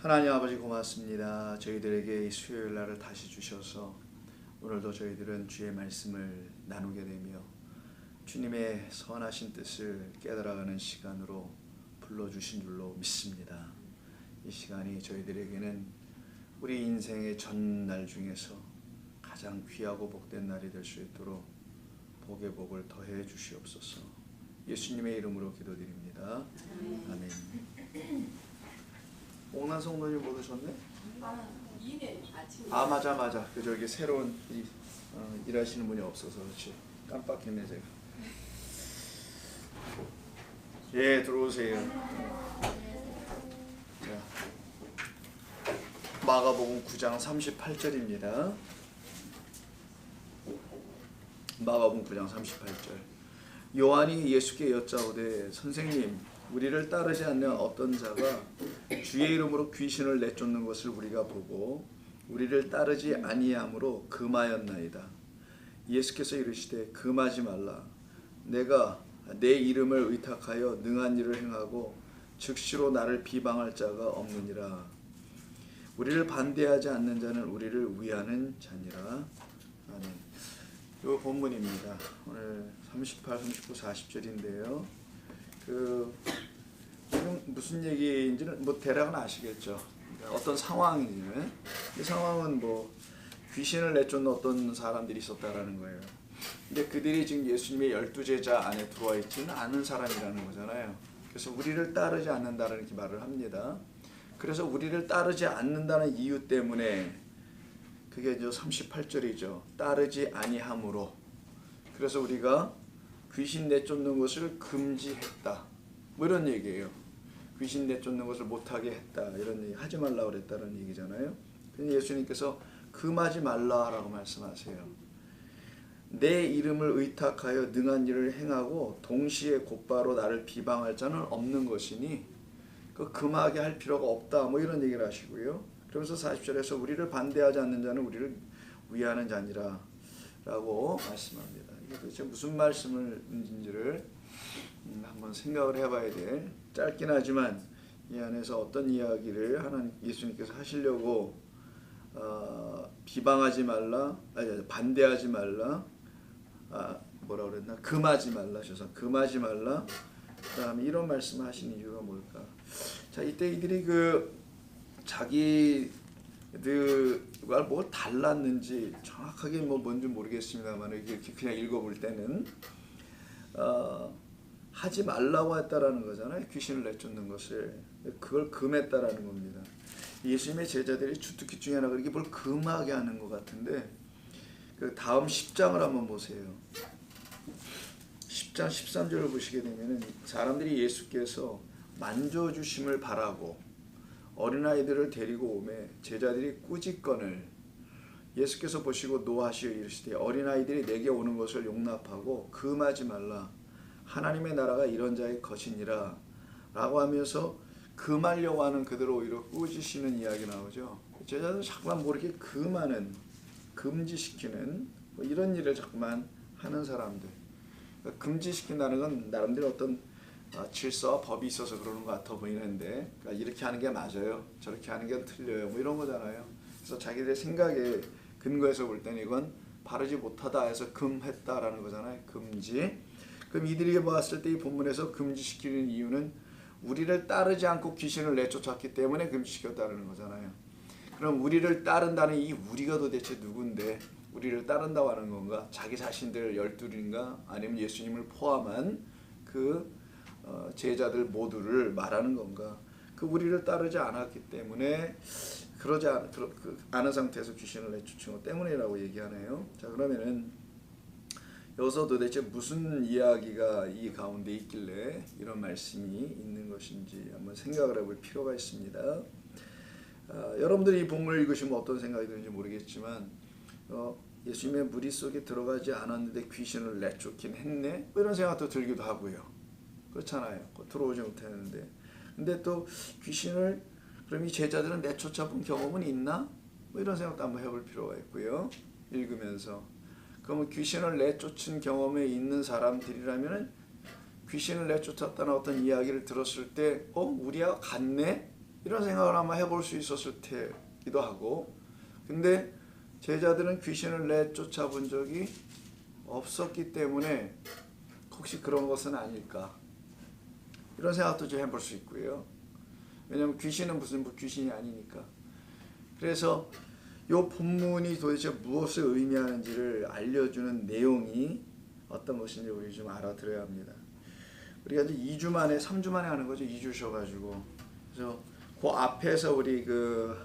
하나님 아버지 고맙습니다. 저희들에게 이 수요일 날을 다시 주셔서 오늘도 저희들은 주의 말씀을 나누게 되며 주님의 선하신 뜻을 깨달아가는 시간으로 불러주신 줄로 믿습니다. 이 시간이 저희들에게는 우리 인생의 전날 중에서 가장 귀하고 복된 날이 될 수 있도록 복의 복을 더해 주시옵소서. 예수님의 이름으로 기도드립니다. 아멘. 옥난 성도님 못 오셨네? 아 맞아. 그 저기 새로운 일하시는 분이 없어서 그렇지. 깜빡했네 제가. 예, 들어오세요. 자, 마가복음 9장 38절입니다. 마가복음 9장 38절. 요한이 예수께 여짜오되 선생님, 우리를 따르지 않는 어떤 자가 주의 이름으로 귀신을 내쫓는 것을 우리가 보고 우리를 따르지 아니함으로 금하였나이다. 예수께서 이르시되 금하지 말라. 내가 내 이름을 의탁하여 능한 일을 행하고 즉시로 나를 비방할 자가 없느니라. 우리를 반대하지 않는 자는 우리를 위하는 자니라. 아멘. 이 본문입니다. 오늘 38, 39, 40절인데요. 지금 무슨 얘기인지는 대략은 아시겠죠. 어떤 상황이면 이 상황은 귀신을 내쫓는 어떤 사람들이 있었다라는 거예요. 근데 그들이 지금 예수님의 12제자 안에 들어와 있지는 않은 사람이라는 거잖아요. 그래서 우리를 따르지 않는다는 이렇게 말을 합니다. 그래서 우리를 따르지 않는다는 이유 때문에 그게 이제 38절이죠. 따르지 아니함으로. 그래서 우리가 귀신 내쫓는 것을 금지했다. 이런 얘기예요. 귀신 내쫓는 것을 못하게 했다. 이런 얘기, 하지 말라 그랬다는 얘기잖아요. 근데 예수님께서 금하지 말라라고 말씀하세요. 내 이름을 의탁하여 능한 일을 행하고 동시에 곧바로 나를 비방할 자는 없는 것이니 금하게 할 필요가 없다. 이런 얘기를 하시고요. 그러면서 40절에서 우리를 반대하지 않는 자는 우리를 위하는 자니라 라고 말씀합니다. 이게 도대체 무슨 말씀인지를 한번 생각을 해봐야 돼. 짧긴 하지만 이 안에서 어떤 이야기를 예수님께서 하시려고 비방하지 말라, 반대하지 말라, 뭐라 그랬나? 금하지 말라 하셔서 금하지 말라. 그다음에 이런 말씀을 하시는 이유가 뭘까? 자, 이때 이들이 자기들과 뭘 달랐는지 정확하게 뭔지 모르겠습니다만 이렇게 그냥 읽어볼 때는 하지 말라고 했다라는 거잖아요. 귀신을 내쫓는 것을. 그걸 금했다라는 겁니다. 예수님의 제자들이 주특기 중에 하나가 이게 뭘 금하게 하는 것 같은데 그 다음 10장을 한번 보세요. 10장 13절을 보시게 되면 사람들이 예수께서 만져주심을 바라고 어린아이들을 데리고 오매 제자들이 꾸짖건을 예수께서 보시고 노하시어 이르시되 어린아이들이 내게 오는 것을 용납하고 금하지 말라. 하나님의 나라가 이런 자의 것이니라 라고 하면서 금하려고 하는 그들을 오히려 꾸짖으시는 이야기 나오죠. 제자들은 자꾸만 모르게 금하는, 금지시키는 이런 일을 자꾸만 하는 사람들. 금지시킨다는 건 나름대로 어떤 질서와 법이 있어서 그러는 것 같아 보이는데 이렇게 하는 게 맞아요, 저렇게 하는 게 틀려요, 이런 거잖아요. 그래서 자기들의 생각에 근거해서 볼 때는 이건 바르지 못하다 해서 금했다라는 거잖아요. 금지. 그럼 이들이 봤을 때 이 본문에서 금지시키는 이유는 우리를 따르지 않고 귀신을 내쫓았기 때문에 금지시켰다는 거잖아요. 그럼 우리를 따른다는 이 우리가 도대체 누군데 우리를 따른다고 하는 건가? 자기 자신들 12인가 아니면 예수님을 포함한 제자들 모두를 말하는 건가? 우리를 따르지 않았기 때문에 그러지 않은 상태에서 귀신을 내쫓은 것 때문이라고 얘기하네요. 자, 그러면은 여기서 도대체 무슨 이야기가 이 가운데 있길래 이런 말씀이 있는 것인지 한번 생각을 해볼 필요가 있습니다. 여러분들이 이 본문을 읽으시면 어떤 생각이 드는지 모르겠지만 예수님의 무리 속에 들어가지 않았는데 귀신을 내쫓긴 했네? 이런 생각도 들기도 하고요. 그렇잖아요. 들어오지 못했는데. 근데 또 귀신을 그럼 이 제자들은 내쫓아 본 경험은 있나? 이런 생각도 한번 해볼 필요가 있고요. 읽으면서. 그러면 귀신을 내쫓은 경험이 있는 사람들이라면 귀신을 내쫓았다는 어떤 이야기를 들었을 때 우리와 같네? 이런 생각을 아마 해볼 수 있었을 테기도 하고, 근데 제자들은 귀신을 내쫓아 본 적이 없었기 때문에 혹시 그런 것은 아닐까, 이런 생각도 좀 해볼 수 있고요. 왜냐하면 귀신은 무슨 귀신이 아니니까. 그래서 이 본문이 도대체 무엇을 의미하는지를 알려주는 내용이 어떤 것인지 우리 좀 알아들어야 합니다. 우리가 이제 2주 만에 3주 만에 하는 거죠. 2주 쉬어가지고. 그래서 그 앞에서 우리 그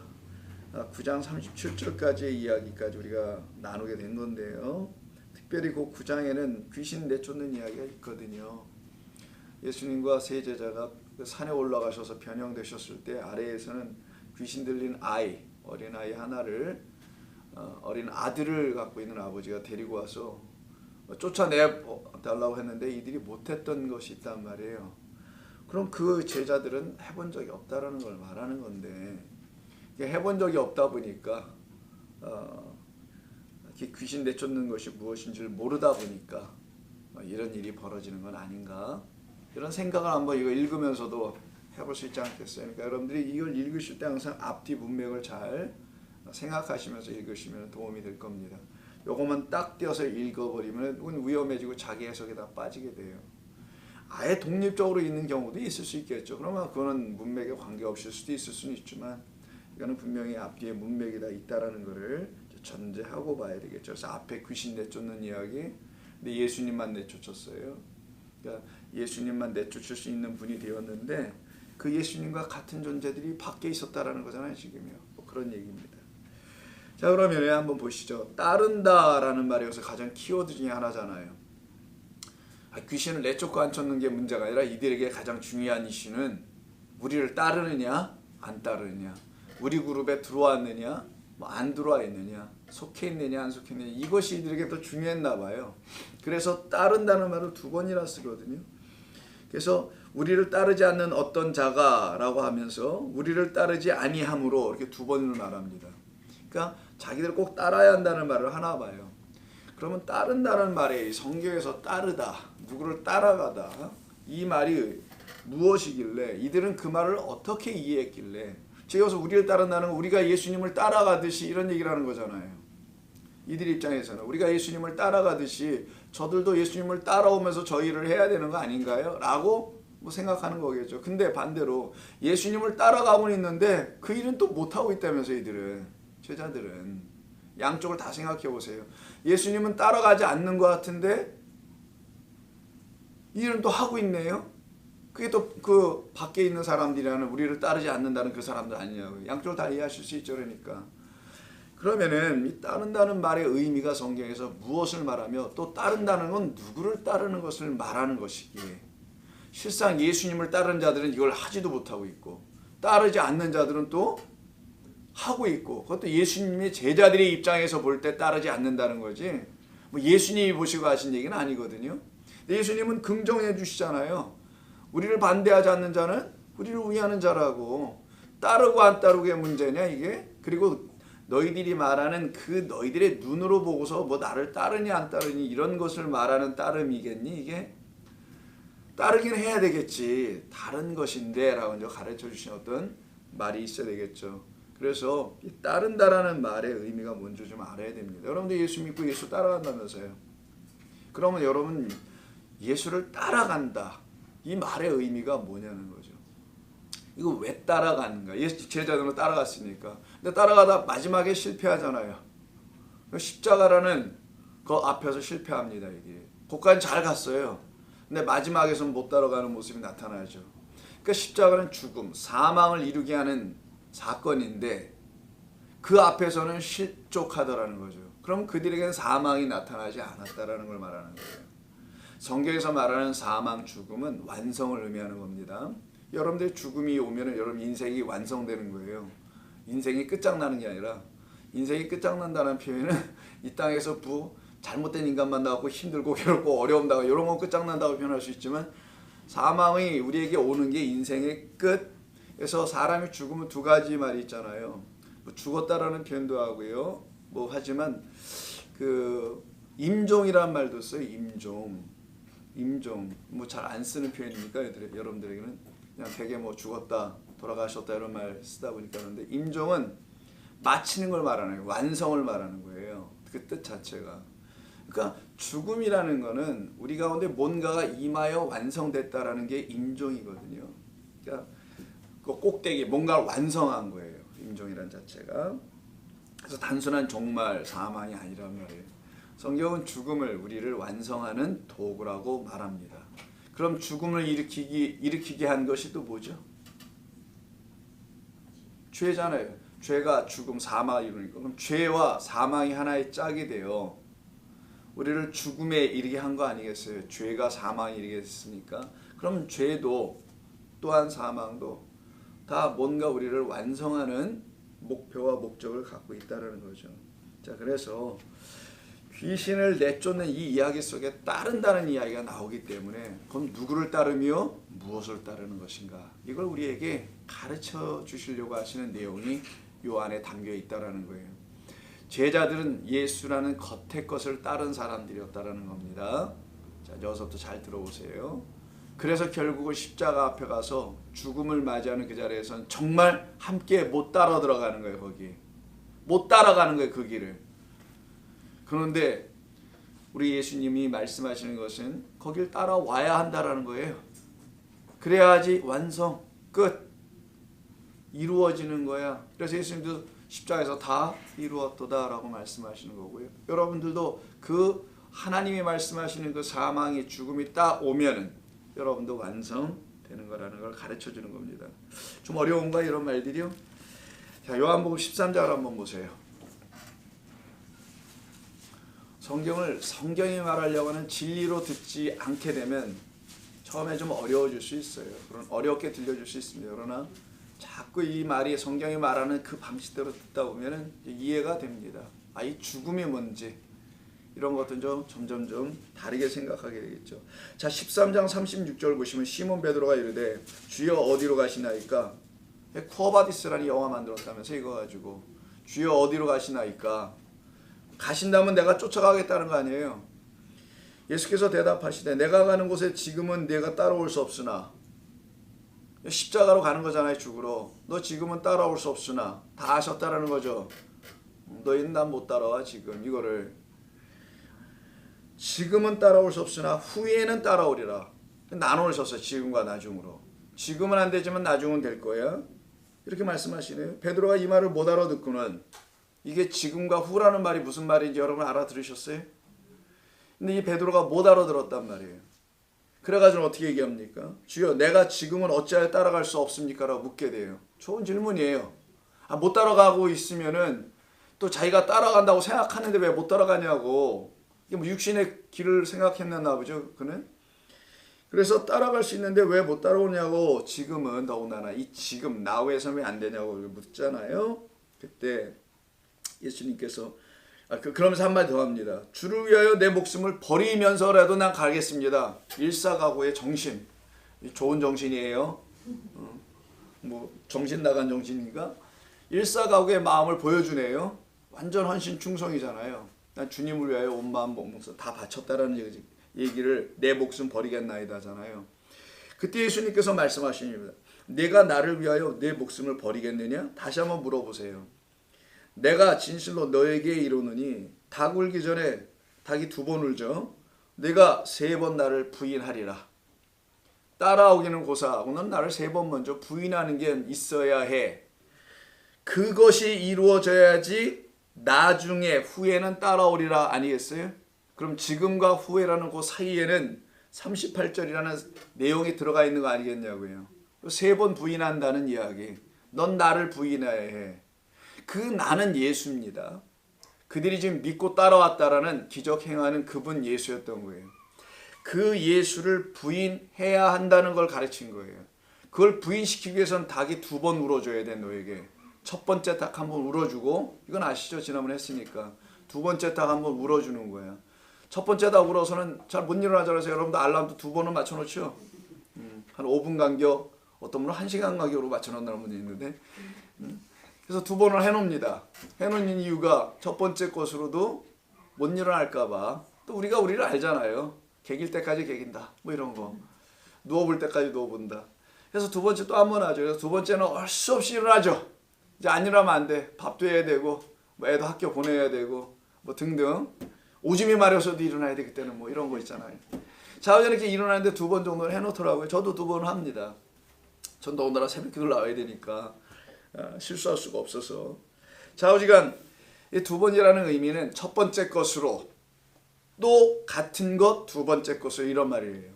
9장 37절까지의 이야기까지 우리가 나누게 된 건데요. 특별히 그 9장에는 귀신 내쫓는 이야기가 있거든요. 예수님과 세 제자가 그 산에 올라가셔서 변형되셨을 때 아래에서는 귀신 들린 아이, 어린아이 하나를, 어린 아들을 갖고 있는 아버지가 데리고 와서 쫓아내달라고 했는데 이들이 못했던 것이 있단 말이에요. 그럼 그 제자들은 해본 적이 없다라는 걸 말하는 건데, 해본 적이 없다 보니까 귀신 내쫓는 것이 무엇인지를 모르다 보니까 이런 일이 벌어지는 건 아닌가, 이런 생각을 한번 이거 읽으면서도 해볼 수 있지 않겠어요? 그러니까 여러분들이 이걸 읽으실 때 항상 앞뒤 문맥을 잘 생각하시면서 읽으시면 도움이 될 겁니다. 요것만 딱 띄어서 읽어버리면 위험해지고 자기 해석에 다 빠지게 돼요. 아예 독립적으로 있는 경우도 있을 수 있겠죠. 그러면 그거는 문맥에 관계없을 수도 있을 수는 있지만, 이거는 분명히 앞뒤에 문맥이 다 있다라는 것을 전제하고 봐야 되겠죠. 그래서 앞에 귀신 내쫓는 이야기, 근데 예수님만 내쫓았어요. 그러니까 예수님만 내쫓을 수 있는 분이 되었는데 그 예수님과 같은 존재들이 밖에 있었다라는 거잖아요, 지금요. 뭐 그런 얘기입니다. 자, 그러면 한번 보시죠. 따른다라는 말이 여기서 가장 키워드 중에 하나잖아요. 귀신을 내쫓고 안 쫓는 게 문제가 아니라 이들에게 가장 중요한 이슈는 우리를 따르느냐 안 따르느냐, 우리 그룹에 들어왔느냐 뭐 안 들어와 있느냐, 속해 있느냐 안 속해 있느냐, 이것이 이들에게 더 중요했나 봐요. 그래서 따른다는 말을 2번이나 쓰거든요. 그래서 우리를 따르지 않는 어떤 자가라고 하면서 우리를 따르지 아니함으로 이렇게 2번을 말합니다. 그러니까 자기들 꼭 따라야 한다는 말을 하나 봐요. 그러면 따른다는 말에 성경에서 따르다, 누구를 따라가다, 이 말이 무엇이길래, 이들은 그 말을 어떻게 이해했길래, 제가 여기서 우리를 따른다는 건 우리가 예수님을 따라가듯이 이런 얘기를 하는 거잖아요. 이들 입장에서는 우리가 예수님을 따라가듯이 저들도 예수님을 따라오면서 저 일을 해야 되는 거 아닌가요? 라고 뭐 생각하는 거겠죠. 근데 반대로 예수님을 따라가고 있는데 그 일은 또 못하고 있다면서, 이들은, 제자들은. 양쪽을 다 생각해 보세요. 예수님은 따라가지 않는 것 같은데 이 일은 또 하고 있네요. 그게 또 그 밖에 있는 사람들이라는, 우리를 따르지 않는다는 그 사람들 아니냐고요. 양쪽을 다 이해하실 수 있죠. 그러니까 그러면은 이 따른다는 말의 의미가 성경에서 무엇을 말하며, 또 따른다는 건 누구를 따르는 것을 말하는 것이기에, 실상 예수님을 따르는 자들은 이걸 하지도 못하고 있고 따르지 않는 자들은 또 하고 있고, 그것도 예수님의 제자들의 입장에서 볼 때 따르지 않는다는 거지, 뭐 예수님이 보시고 하신 얘기는 아니거든요. 예수님은 긍정해 주시잖아요. 우리를 반대하지 않는 자는 우리를 위하는 자라고. 따르고 안 따르고의 문제냐 이게? 그리고 너희들이 말하는 그 너희들의 눈으로 보고서 뭐 나를 따르니 안 따르니 이런 것을 말하는 따름이겠니 이게? 따르긴 해야 되겠지. 다른 것인데 라고 이제 가르쳐 주신 어떤 말이 있어야 되겠죠. 그래서 이 따른다라는 말의 의미가 뭔지 좀 알아야 됩니다. 여러분들 예수 믿고 예수 따라간다면서요. 그러면 여러분 예수를 따라간다, 이 말의 의미가 뭐냐는 거죠. 이거 왜 따라가는가? 예수 제자들은 따라갔으니까. 근데 따라가다 마지막에 실패하잖아요. 십자가라는 그 앞에서 실패합니다. 이게 거기까지 잘 갔어요. 근데 마지막에서는 못 따라가는 모습이 나타나죠. 그러니까 십자가는 죽음, 사망을 이루게 하는 사건인데 그 앞에서는 실족하더라는 거죠. 그럼 그들에게는 사망이 나타나지 않았다라는 걸 말하는 거예요. 성경에서 말하는 사망, 죽음은 완성을 의미하는 겁니다. 여러분들의 죽음이 오면 여러분 인생이 완성되는 거예요. 인생이 끝장나는 게 아니라, 인생이 끝장난다는 표현은 이 땅에서 잘못된 인간 만나고 힘들고 괴롭고 어려움 당하고 이런 건 끝장난다고 표현할 수 있지만, 사망이 우리에게 오는 게 인생의 끝. 그래서 사람이 죽으면 2가지 말이 있잖아요. 뭐 죽었다라는 표현도 하고요. 뭐 하지만 그 임종이라는 말도 써요. 임종 뭐 잘 안 쓰는 표현이니까 여러분들에게는 그냥 되게 뭐 죽었다, 돌아가셨다 이런 말 쓰다 보니까 그런데 임종은 마치는 걸 말하는 거예요. 완성을 말하는 거예요. 그 뜻 자체가. 그러니까 죽음이라는 거는 우리 가운데 뭔가가 임하여 완성됐다라는 게 임종이거든요. 그러니까 그 꼭대기 뭔가 완성한 거예요. 임종이란 자체가. 그래서 단순한 종말, 사망이 아니란 말이에요. 성경은 죽음을 우리를 완성하는 도구라고 말합니다. 그럼 죽음을 일으키게 한 것이 또 뭐죠? 죄잖아요. 죄가 죽음, 사망을 이루니까. 그럼 죄와 사망이 하나의 짝이 돼요. 우리를 죽음에 이르게 한 거 아니겠어요? 죄가 사망에 이르게 됐으니까. 그럼 죄도 또한 사망도 다 뭔가 우리를 완성하는 목표와 목적을 갖고 있다는 거죠. 자, 그래서 귀신을 내쫓는 이 이야기 속에 따른다는 이야기가 나오기 때문에 그럼 누구를 따르며 무엇을 따르는 것인가? 이걸 우리에게 가르쳐 주시려고 하시는 내용이 요 안에 담겨 있다는 거예요. 제자들은 예수라는 겉의 것을 따른 사람들이었다는 겁니다. 자, 여기서부터 잘 들어보세요. 그래서 결국은 십자가 앞에 가서 죽음을 맞이하는 그 자리에서는 정말 함께 못 따라 들어가는 거예요. 거기 못 따라가는 거예요. 그 길을. 그런데 우리 예수님이 말씀하시는 것은 거길 따라와야 한다라는 거예요. 그래야지 완성, 끝, 이루어지는 거야. 그래서 예수님도 십자가에서 다 이루었도다라고 말씀하시는 거고요. 여러분들도 그 하나님이 말씀하시는 그 사망이 죽음이 딱 오면은 여러분도 완성되는 거라는 걸 가르쳐 주는 겁니다. 좀 어려운가 이런 말들이요? 자, 요한복음 13장을 한번 보세요. 성경이 말하려고 하는 진리로 듣지 않게 되면 처음에 좀 어려워질 수 있어요. 그런 어렵게 들려줄 수 있습니다. 그러나 자꾸 이 말이 성경이 말하는 그 방식대로 듣다 보면 이해가 됩니다. 아, 이 죽음이 뭔지 이런 것들은 좀 점점 다르게 생각하게 되겠죠. 자, 13장 36절 보시면 시몬 베드로가 이르되 주여 어디로 가시나이까? 쿠어바디스라는 영화 만들었다면서 이거 가지고 주여 어디로 가시나이까? 가신다면 내가 쫓아가겠다는 거 아니에요. 예수께서 대답하시되 내가 가는 곳에 지금은 내가 따라올 수 없으나 십자가로 가는 거잖아요. 죽으러. 너 지금은 따라올 수 없으나 다 아셨다라는 거죠. 너희는 난 못 따라와 지금 이거를. 지금은 따라올 수 없으나 후에는 따라오리라. 나누셨어요. 지금과 나중으로. 지금은 안 되지만 나중은 될 거야. 이렇게 말씀하시네요. 베드로가 이 말을 못 알아듣고는 이게 지금과 후라는 말이 무슨 말인지 여러분 알아들으셨어요? 근데 이 베드로가 못 알아들었단 말이에요. 그래가지고 어떻게 얘기합니까? 주여 내가 지금은 어찌하여 따라갈 수 없습니까? 라고 묻게 돼요. 좋은 질문이에요. 못 따라가고 있으면은 또 자기가 따라간다고 생각하는데 왜 못 따라가냐고. 이게 뭐 육신의 길을 생각했나 보죠. 그는. 그래서 따라갈 수 있는데 왜 못 따라오냐고. 지금은 더군다나 이 지금 나우에서 왜 안 되냐고 묻잖아요. 그때 예수님께서 그러면서 한마디 더 합니다. 주를 위하여 내 목숨을 버리면서라도 난 가겠습니다. 일사각오의 정신. 좋은 정신이에요. 뭐 정신 나간 정신인가? 일사각오의 마음을 보여주네요. 완전 헌신 충성이잖아요. 난 주님을 위하여 온 마음 몸소 다 바쳤다라는 얘기를 내 목숨 버리겠나이다잖아요. 그때 예수님께서 말씀하십니다. 내가 나를 위하여 내 목숨을 버리겠느냐? 다시 한번 물어보세요. 내가 진실로 너에게 이르노니 닭 울기 전에 닭이 2번 울죠. 내가 3번 나를 부인하리라. 따라오기는 고사하고 넌 나를 3번 먼저 부인하는 게 있어야 해. 그것이 이루어져야지 나중에 후에는 따라오리라 아니겠어요? 그럼 지금과 후에라는 그 사이에는 38절이라는 내용이 들어가 있는 거 아니겠냐고요. 3번 부인한다는 이야기. 넌 나를 부인해야 해. 그 나는 예수입니다. 그들이 지금 믿고 따라왔다라는 기적 행하는 그분 예수였던 거예요. 그 예수를 부인해야 한다는 걸 가르친 거예요. 그걸 부인시키기 위해서는 닭이 2번 울어줘야 돼 너에게. 첫 번째 닭 한번 울어주고 이건 아시죠? 지난번에 했으니까. 2번째 닭 한번 울어주는 거야. 첫 번째 닭 울어서는 잘 못 일어나잖아요. 여러분도 알람도 2번은 맞춰놓죠. 한 5분 간격 어떤 분은 1시간 간격으로 맞춰놓는 분이 있는데 그래서 2번을 해놓습니다. 해놓는 이유가 첫 번째 것으로도 못 일어날까봐. 또 우리를 알잖아요. 개길 때까지 개긴다. 뭐 이런 거. 누워볼 때까지 누워본다. 그래서 두 번째 또 한 번 하죠. 그래서 두 번째는 할 수 없이 일어나죠. 이제 안 일어나면 안 돼. 밥도 해야 되고 뭐 애도 학교 보내야 되고 뭐 등등. 오줌이 마려서도 일어나야 돼. 그때는 뭐 이런 거 있잖아요. 자, 이렇게 일어나는데 두 번 정도는 해놓더라고요. 저도 두 번 합니다. 전 더군다나 새벽기도를 나와야 되니까 실수할 수가 없어서. 좌우지간 이 두 번이라는 의미는 첫 번째 것으로 또 같은 것 두 번째 것으로 이런 말이에요.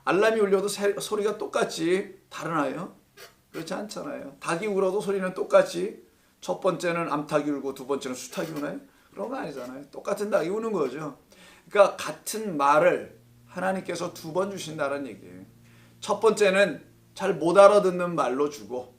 알람이 울려도 소리가 똑같이 다르나요? 그렇지 않잖아요. 닭이 울어도 소리는 똑같이 첫 번째는 암탉이 울고 두 번째는 수탉이 우나요? 그런 거 아니잖아요. 똑같은 닭이 우는 거죠. 그러니까 같은 말을 하나님께서 두 번 주신다는 얘기예요. 첫 번째는 잘 못 알아듣는 말로 주고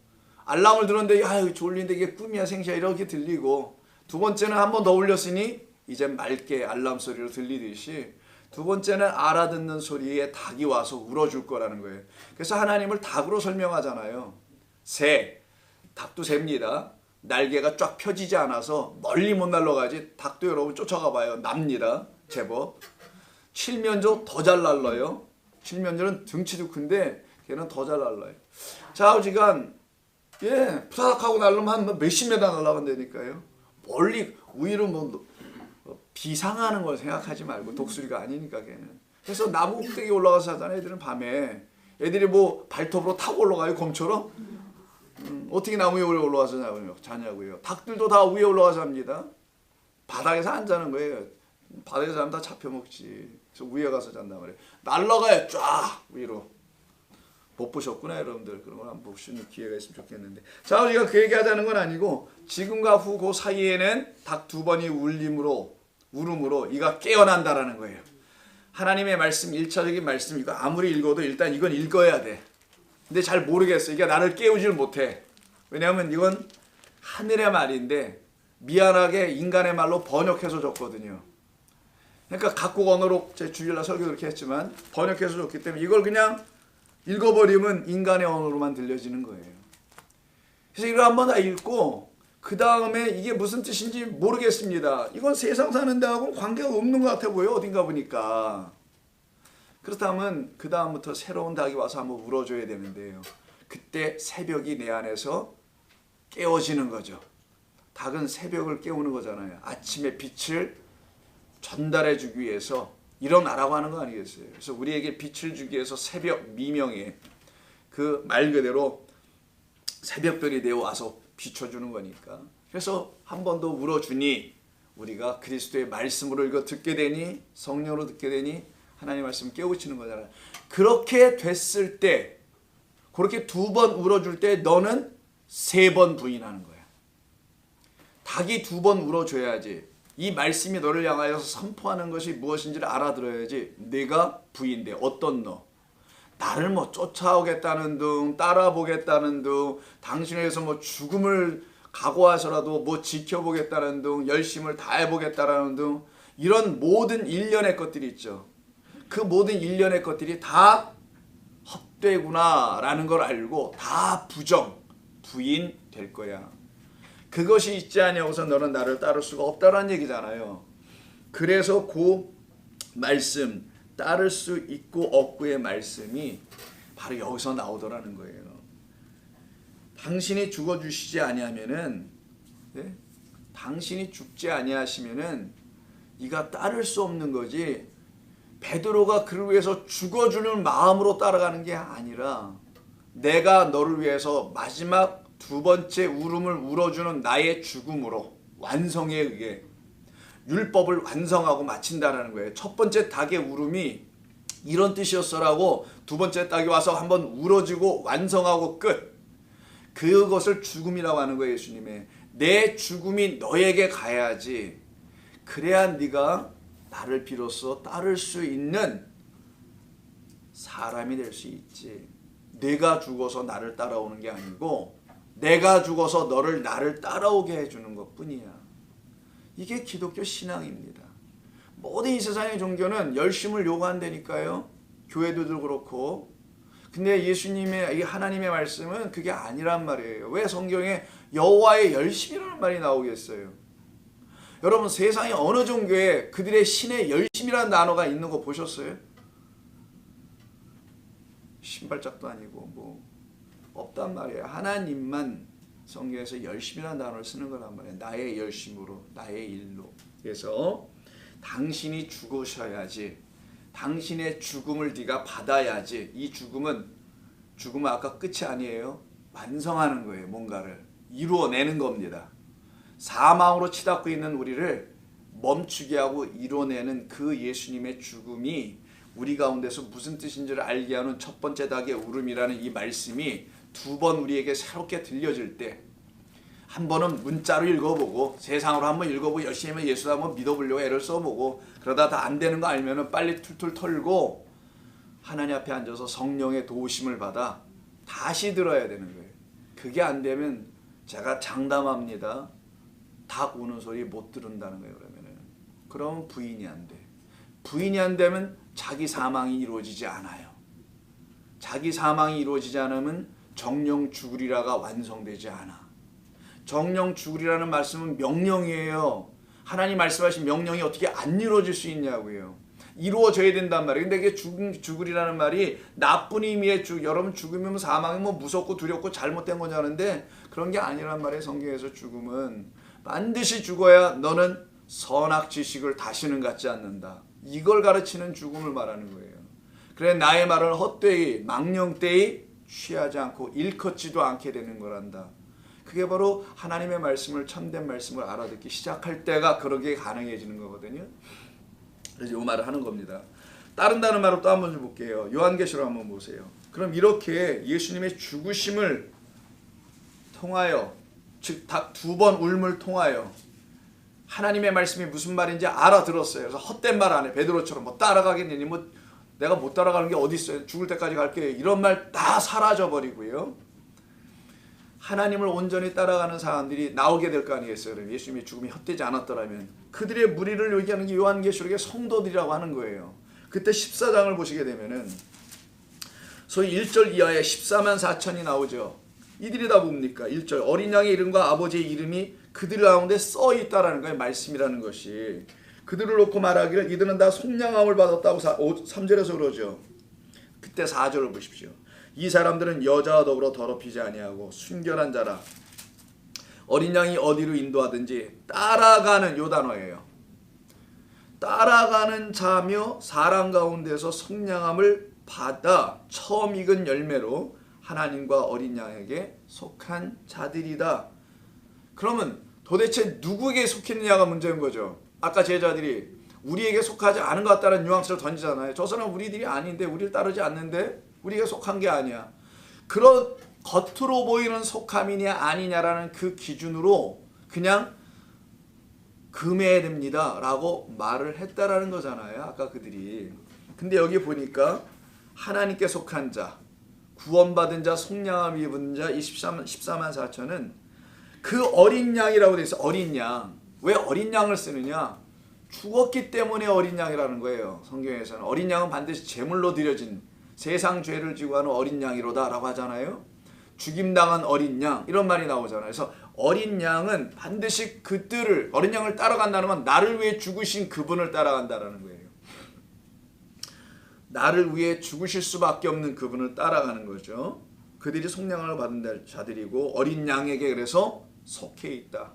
알람을 들었는데 야 졸린데 이게 꿈이야 생시야 이렇게 들리고 두 번째는 한 번 더 울렸으니 이제 맑게 알람 소리로 들리듯이 두 번째는 알아듣는 소리에 닭이 와서 울어줄 거라는 거예요. 그래서 하나님을 닭으로 설명하잖아요. 새, 닭도 새입니다. 날개가 쫙 펴지지 않아서 멀리 못 날아가지. 닭도 여러분 쫓아가 봐요. 납니다. 제법. 칠면조 더 잘 날라요. 칠면조는 등치도 큰데 걔는 더 잘 날라요. 좌우지간 푸사삭하고 날르면 한 몇십 메다 날아간다니까요. 멀리 위로 뭐 비상하는 걸 생각하지 말고 독수리가 아니니까 걔는. 그래서 나무 꼭대기 올라가서 하잖아요. 애들은 밤에. 애들이 뭐 발톱으로 타고 올라가요. 곰처럼. 어떻게 나무 위에 올라가서 자냐고요. 닭들도 다 위에 올라가서 잡니다. 바닥에서 안 자는 거예요. 바닥에서 자면 다 잡혀먹지. 그래서 위에 가서 잔단 말이에요. 날라가요. 쫙 위로. 못 보셨구나 여러분들. 그런 걸 한번 보시는 기회가 있으면 좋겠는데. 자, 우리가 그 얘기하자는 건 아니고 지금과 후 그 사이에는 닭 두 번이 울음으로 이가 깨어난다라는 거예요. 하나님의 말씀, 1차적인 말씀 이거 아무리 읽어도 일단 이건 읽어야 돼. 근데 잘 모르겠어. 이게 나를 깨우질 못해. 왜냐하면 이건 하늘의 말인데 미안하게 인간의 말로 번역해서 줬거든요. 그러니까 각국 언어로 제 주일날 설교 그렇게 했지만 번역해서 줬기 때문에 이걸 그냥 읽어버리면 인간의 언어로만 들려지는 거예요. 그래서 이걸 한번 다 읽고 그 다음에 이게 무슨 뜻인지 모르겠습니다. 이건 세상 사는 데하고는 관계가 없는 것 같아 보여. 어딘가 보니까. 그렇다면 그 다음부터 새로운 닭이 와서 한번 울어줘야 되는데요. 그때 새벽이 내 안에서 깨워지는 거죠. 닭은 새벽을 깨우는 거잖아요. 아침의 빛을 전달해 주기 위해서 일어나라고 하는 거 아니겠어요? 그래서 우리에게 빛을 주기 위해서 새벽 미명에 그 말 그대로 새벽별이 되어 와서 비춰주는 거니까. 그래서 한 번 더 울어주니 우리가 그리스도의 말씀으로 이거 듣게 되니 성령으로 듣게 되니 하나님의 말씀 깨우치는 거잖아요. 그렇게 됐을 때 그렇게 두 번 울어줄 때 너는 세 번 부인하는 거야. 닭이 두 번 울어줘야지. 이 말씀이 너를 향하여서 선포하는 것이 무엇인지를 알아들어야지. 내가 부인돼. 어떤 너? 나를 뭐 쫓아오겠다는 둥, 따라보겠다는 둥, 당신에 의해서 뭐 죽음을 각오하서라도 뭐 지켜보겠다는 둥, 열심을 다해보겠다는 둥, 이런 모든 일련의 것들이 있죠. 그 모든 일련의 것들이 다 헛되구나라는 걸 알고 다 부인될 거야. 그것이 있지 아니하고서 너는 나를 따를 수가 없다라는 얘기잖아요. 그래서 그 말씀, 따를 수 있고 없고의 말씀이 바로 여기서 나오더라는 거예요. 당신이 죽어주시지 아니하면은, 네? 당신이 죽지 아니하시면은 이가 따를 수 없는 거지. 베드로가 그를 위해서 죽어주는 마음으로 따라가는 게 아니라 내가 너를 위해서 마지막 두 번째 울음을 울어주는 나의 죽음으로 완성에 의해 율법을 완성하고 마친다라는 거예요. 첫 번째 닭의 울음이 이런 뜻이었어라고 두 번째 닭이 와서 한번 울어주고 완성하고 끝. 그것을 죽음이라고 하는 거예요. 예수님의 내 죽음이 너에게 가야지. 그래야 네가 나를 비로소 따를 수 있는 사람이 될 수 있지. 내가 죽어서 나를 따라오는 게 아니고 내가 죽어서 나를 따라오게 해주는 것뿐이야. 이게 기독교 신앙입니다. 모든 이 세상의 종교는 열심을 요구한다니까요. 교회들도 그렇고. 근데 예수님의 이 하나님의 말씀은 그게 아니란 말이에요. 왜 성경에 여호와의 열심이라는 말이 나오겠어요? 여러분 세상의 어느 종교에 그들의 신의 열심이라는 단어가 있는 거 보셨어요? 신발짝도 아니고 뭐 없단 말이에요. 하나님만 성경에서 열심이라는 단어를 쓰는 거란 말이에요. 나의 열심으로, 나의 일로. 그래서 당신이 죽으셔야지, 당신의 죽음을 네가 받아야지. 이 죽음은 아까 끝이 아니에요. 완성하는 거예요. 뭔가를 이루어내는 겁니다. 사망으로 치닫고 있는 우리를 멈추게 하고 이뤄내는 그 예수님의 죽음이 우리 가운데서 무슨 뜻인지를 알게 하는 첫 번째 닭의 울음이라는 이 말씀이 두 번 우리에게 새롭게 들려질 때, 한 번은 문자로 읽어보고 세상으로 한번 읽어보고 열심히 예수를 한번 믿어보려고 애를 써보고 그러다 다 안 되는 거 알면은 빨리 툴툴 털고 하나님 앞에 앉아서 성령의 도우심을 받아 다시 들어야 되는 거예요. 그게 안 되면 제가 장담합니다. 닭 우는 소리 못 들은다는 거예요. 그러면 부인이 안 돼. 부인이 안 되면 자기 사망이 이루어지지 않아요. 자기 사망이 이루어지지 않으면 정령 죽으리라가 완성되지 않아. 정령 죽으리라는 말씀은 명령이에요. 하나님 말씀하신 명령이 어떻게 안 이루어질 수 있냐고요. 이루어져야 된단 말이에요. 근데 이게 죽으리라는 말이 나쁜 의미의 여러분 죽으면 사망이 뭐 무섭고 두렵고 잘못된 거냐는데 그런 게 아니란 말이에요. 성경에서 죽음은 반드시 죽어야 너는 선악지식을 다시는 갖지 않는다. 이걸 가르치는 죽음을 말하는 거예요. 그래 나의 말을 헛되이 망령되이 취하지 않고 일컫지도 않게 되는 거란다. 그게 바로 하나님의 말씀을 참된 말씀을 알아듣기 시작할 때가 그러게 가능해지는 거거든요. 그래서 이 말을 하는 겁니다. 따른다는 말을 또 한번 좀 볼게요. 요한계시록 한번 보세요. 그럼 이렇게 예수님의 죽으심을 통하여 즉 두 번 울음을 통하여 하나님의 말씀이 무슨 말인지 알아들었어요. 그래서 헛된 말 안 해. 베드로처럼 뭐 따라가겠느니 뭐 내가 못 따라가는 게 어디 있어요. 죽을 때까지 갈게. 이런 말 다 사라져 버리고요. 하나님을 온전히 따라가는 사람들이 나오게 될 거 아니겠어요. 그럼 예수님의 죽음이 헛되지 않았더라면 그들의 무리를 얘기하는 게 요한계시록의 성도들이라고 하는 거예요. 그때 14장을 보시게 되면은 소위 1절 이하에 14만 4천이 나오죠. 이들이 다 뭡니까? 1절 어린 양의 이름과 아버지의 이름이 그들 가운데 써 있다라는 거예요. 말씀이라는 것이. 그들을 놓고 말하기를 이들은 다 속량함을 받았다고 3절에서 그러죠. 그때 4절을 보십시오. 이 사람들은 여자와 더불어 더럽히지 아니하고 순결한 자라. 어린 양이 어디로 인도하든지 따라가는 요 단어예요. 따라가는 자며 사람 가운데서 속량함을 받아 처음 익은 열매로 하나님과 어린 양에게 속한 자들이다. 그러면 도대체 누구에게 속했느냐가 문제인 거죠. 아까 제자들이 우리에게 속하지 않은 것 같다는 뉘앙스를 던지잖아요. 저 사람 우리들이 아닌데 우리를 따르지 않는데 우리가 속한 게 아니야. 그런 겉으로 보이는 속함이냐 아니냐라는 그 기준으로 그냥 금해야 됩니다 라고 말을 했다라는 거잖아요. 아까 그들이. 근데 여기 보니까 하나님께 속한 자, 구원받은 자, 속량함 입은 자 14만 4천은 그 어린 양이라고 돼 있어. 어린 양. 왜 어린 양을 쓰느냐? 죽었기 때문에 어린 양이라는 거예요. 성경에서는 어린 양은 반드시 제물로 드려진 세상 죄를 지고 하는 어린 양이로다 라고 하잖아요. 죽임당한 어린 양 이런 말이 나오잖아요. 그래서 어린 양은 반드시 그들을 어린 양을 따라간다는 건 나를 위해 죽으신 그분을 따라간다라는 거예요. 나를 위해 죽으실 수밖에 없는 그분을 따라가는 거죠. 그들이 속량을 받은 자들이고 어린 양에게 그래서 속해 있다.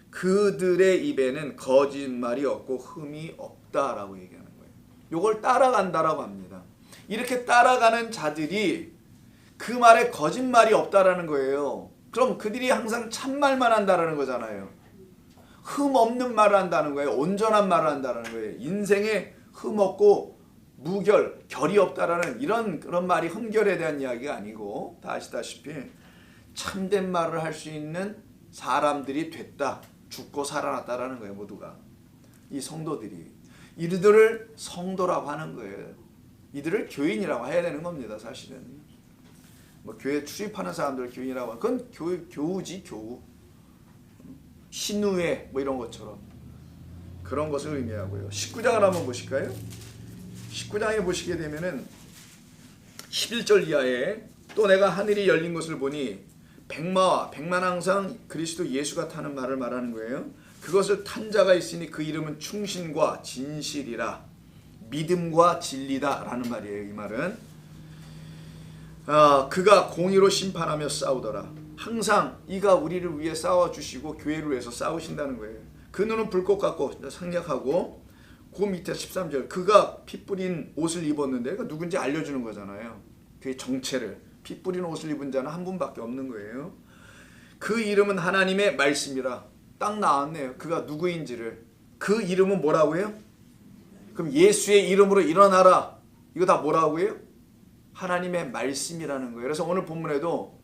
그들의 입에는 거짓말이 없고 흠이 없다라고 얘기하는 거예요. 이걸 따라간다라고 합니다. 이렇게 따라가는 자들이 그 말에 거짓말이 없다라는 거예요. 그럼 그들이 항상 참말만 한다라는 거잖아요. 흠 없는 말을 한다는 거예요. 온전한 말을 한다는 거예요. 인생에 흠 없고 무결, 결이 없다라는 그런 말이 흠결에 대한 이야기가 아니고 다 아시다시피 참된 말을 할 수 있는 사람들이 됐다. 죽고 살아났다라는 거예요. 모두가. 이 성도들이. 이들을 성도라고 하는 거예요. 이들을 교인이라고 해야 되는 겁니다. 사실은. 뭐 교회 출입하는 사람들을 교인이라고 하면 그건 교우지 교우. 신우회 뭐 이런 것처럼. 그런 것을 의미하고요. 19장을 한번 보실까요? 19장에 보시게 되면은 11절 이하에 또 내가 하늘이 열린 것을 보니 백만왕상 그리스도 예수가 타는 말을 말하는 거예요. 그것을 탄 자가 있으니 그 이름은 충신과 진실이라 믿음과 진리다 라는 말이에요. 이 말은 그가 공의로 심판하며 싸우더라. 항상 이가 우리를 위해 싸워주시고 교회를 위해서 싸우신다는 거예요. 그 눈은 불꽃 같고 상냥하고, 그 밑에 13절 그가 피 뿌린 옷을 입었는데 그 누군지 알려주는 거잖아요. 그의 정체를. 피 뿌린 옷을 입은 자는 한 분밖에 없는 거예요. 그 이름은 하나님의 말씀이라. 딱 나왔네요. 그가 누구인지를. 그 이름은 뭐라고요? 그럼 예수의 이름으로 일어나라. 이거 다 뭐라고요? 하나님의 말씀이라는 거예요. 그래서 오늘 본문에도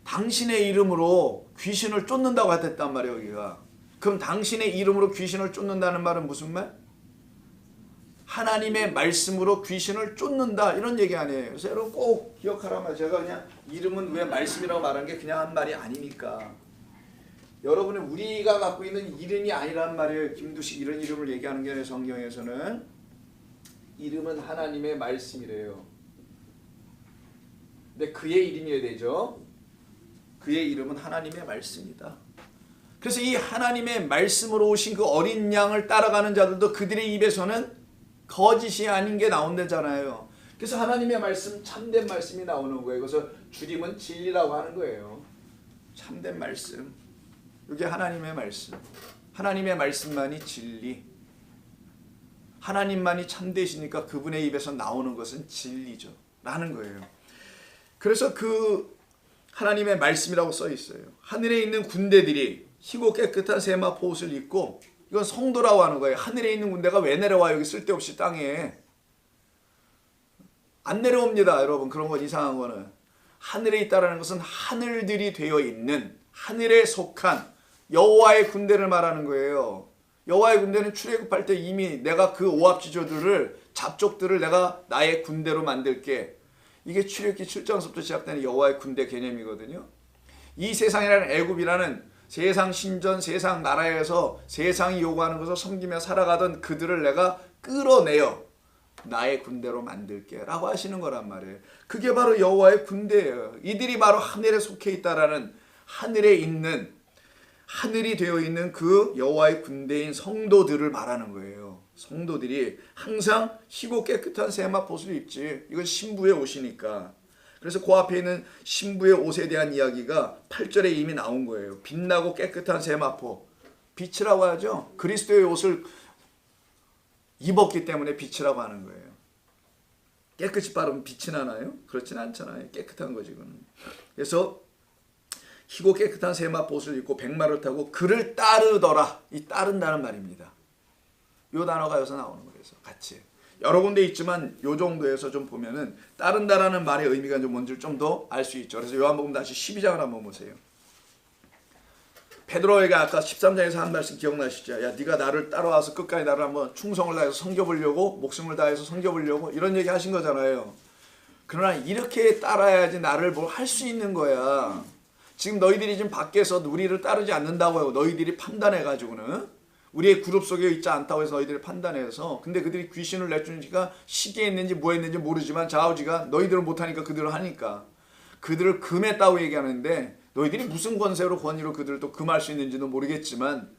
당신의 이름으로 귀신을 쫓는다고 했단 말이에요. 여기가. 그럼 당신의 이름으로 귀신을 쫓는다는 말은 무슨 말? 하나님의 말씀으로 귀신을 쫓는다, 이런 얘기 아니에요. 그래서 여러분 꼭 기억하라면, 제가 그냥 이름은 왜 말씀이라고 말한 게 그냥 한 말이 아니니까. 여러분은 우리가 갖고 있는 이름이 아니란 말이에요. 김두식 이런 이름을 얘기하는 게 아니라 성경에서는 이름은 하나님의 말씀이래요. 근데 그의 이름이어야 되죠. 그의 이름은 하나님의 말씀이다. 그래서 이 하나님의 말씀으로 오신 그 어린 양을 따라가는 자들도 그들의 입에서는 거짓이 아닌 게 나온다잖아요. 그래서 하나님의 말씀, 참된 말씀이 나오는 거예요. 그래서 줄임은 진리라고 하는 거예요. 참된 말씀. 이게 하나님의 말씀. 하나님의 말씀만이 진리. 하나님만이 참되시니까 그분의 입에서 나오는 것은 진리죠. 라는 거예요. 그래서 그 하나님의 말씀이라고 써 있어요. 하늘에 있는 군대들이 희고 깨끗한 세마포 옷을 입고, 이건 성도라고 하는 거예요. 하늘에 있는 군대가 왜 내려와 여기 쓸데없이 땅에. 안 내려옵니다. 여러분, 그런 건 이상한 거는. 하늘에 있다라는 것은 하늘들이 되어 있는, 하늘에 속한 여호와의 군대를 말하는 거예요. 여호와의 군대는 출애굽할 때 이미 내가 그 오합지졸들을, 잡족들을 내가 나의 군대로 만들게. 이게 출애굽기 7장서부터 시작되는 여호와의 군대 개념이거든요. 이 세상이라는 애굽이라는 세상 신전, 세상 나라에서 세상이 요구하는 것을 섬기며 살아가던 그들을 내가 끌어내어 나의 군대로 만들게 라고 하시는 거란 말이에요. 그게 바로 여호와의 군대예요. 이들이 바로 하늘에 속해 있다라는, 하늘에 있는, 하늘이 되어 있는 그 여호와의 군대인 성도들을 말하는 거예요. 성도들이 항상 희고 깨끗한 세마포옷을 입지. 이건 신부의 옷이니까. 그래서 그 앞에 있는 신부의 옷에 대한 이야기가 8절에 이미 나온 거예요. 빛나고 깨끗한 세마포. 빛이라고 하죠. 그리스도의 옷을 입었기 때문에 빛이라고 하는 거예요. 깨끗이 바르면 빛이 나나요? 그렇진 않잖아요. 깨끗한 거지, 그건. 그래서 희고 깨끗한 세마포 옷을 입고 백마를 타고 그를 따르더라. 이 따른다는 말입니다. 이 단어가 여기서 나오는 거예요. 같이. 여러 군데 있지만 요 정도에서 좀 보면은 따른다라는 말의 의미가 좀 뭔지를 좀 더 알 수 있죠. 그래서 요한복음 다시 12장을 한번 보세요. 베드로에게 아까 13장에서 한 말씀 기억나시죠? 야, 네가 나를 따라와서 끝까지 나를 한번 충성을 다해서 섬겨보려고, 목숨을 다해서 섬겨보려고, 이런 얘기 하신 거잖아요. 그러나 이렇게 따라야지 나를 뭘 할 수 있는 거야. 지금 너희들이 지금 밖에서 우리를 따르지 않는다고 하고 너희들이 판단해가지고는, 우리의 그룹 속에 있지 않다고 해서 너희들이 판단해서, 근데 그들이 귀신을 내주니까 시기에 있는지 뭐에 있는지 모르지만 좌우지가 너희들은 못하니까 그들을 하니까 그들을 금했다고 얘기하는데, 너희들이 무슨 권세로 권위로 그들을 또 금할 수 있는지도 모르겠지만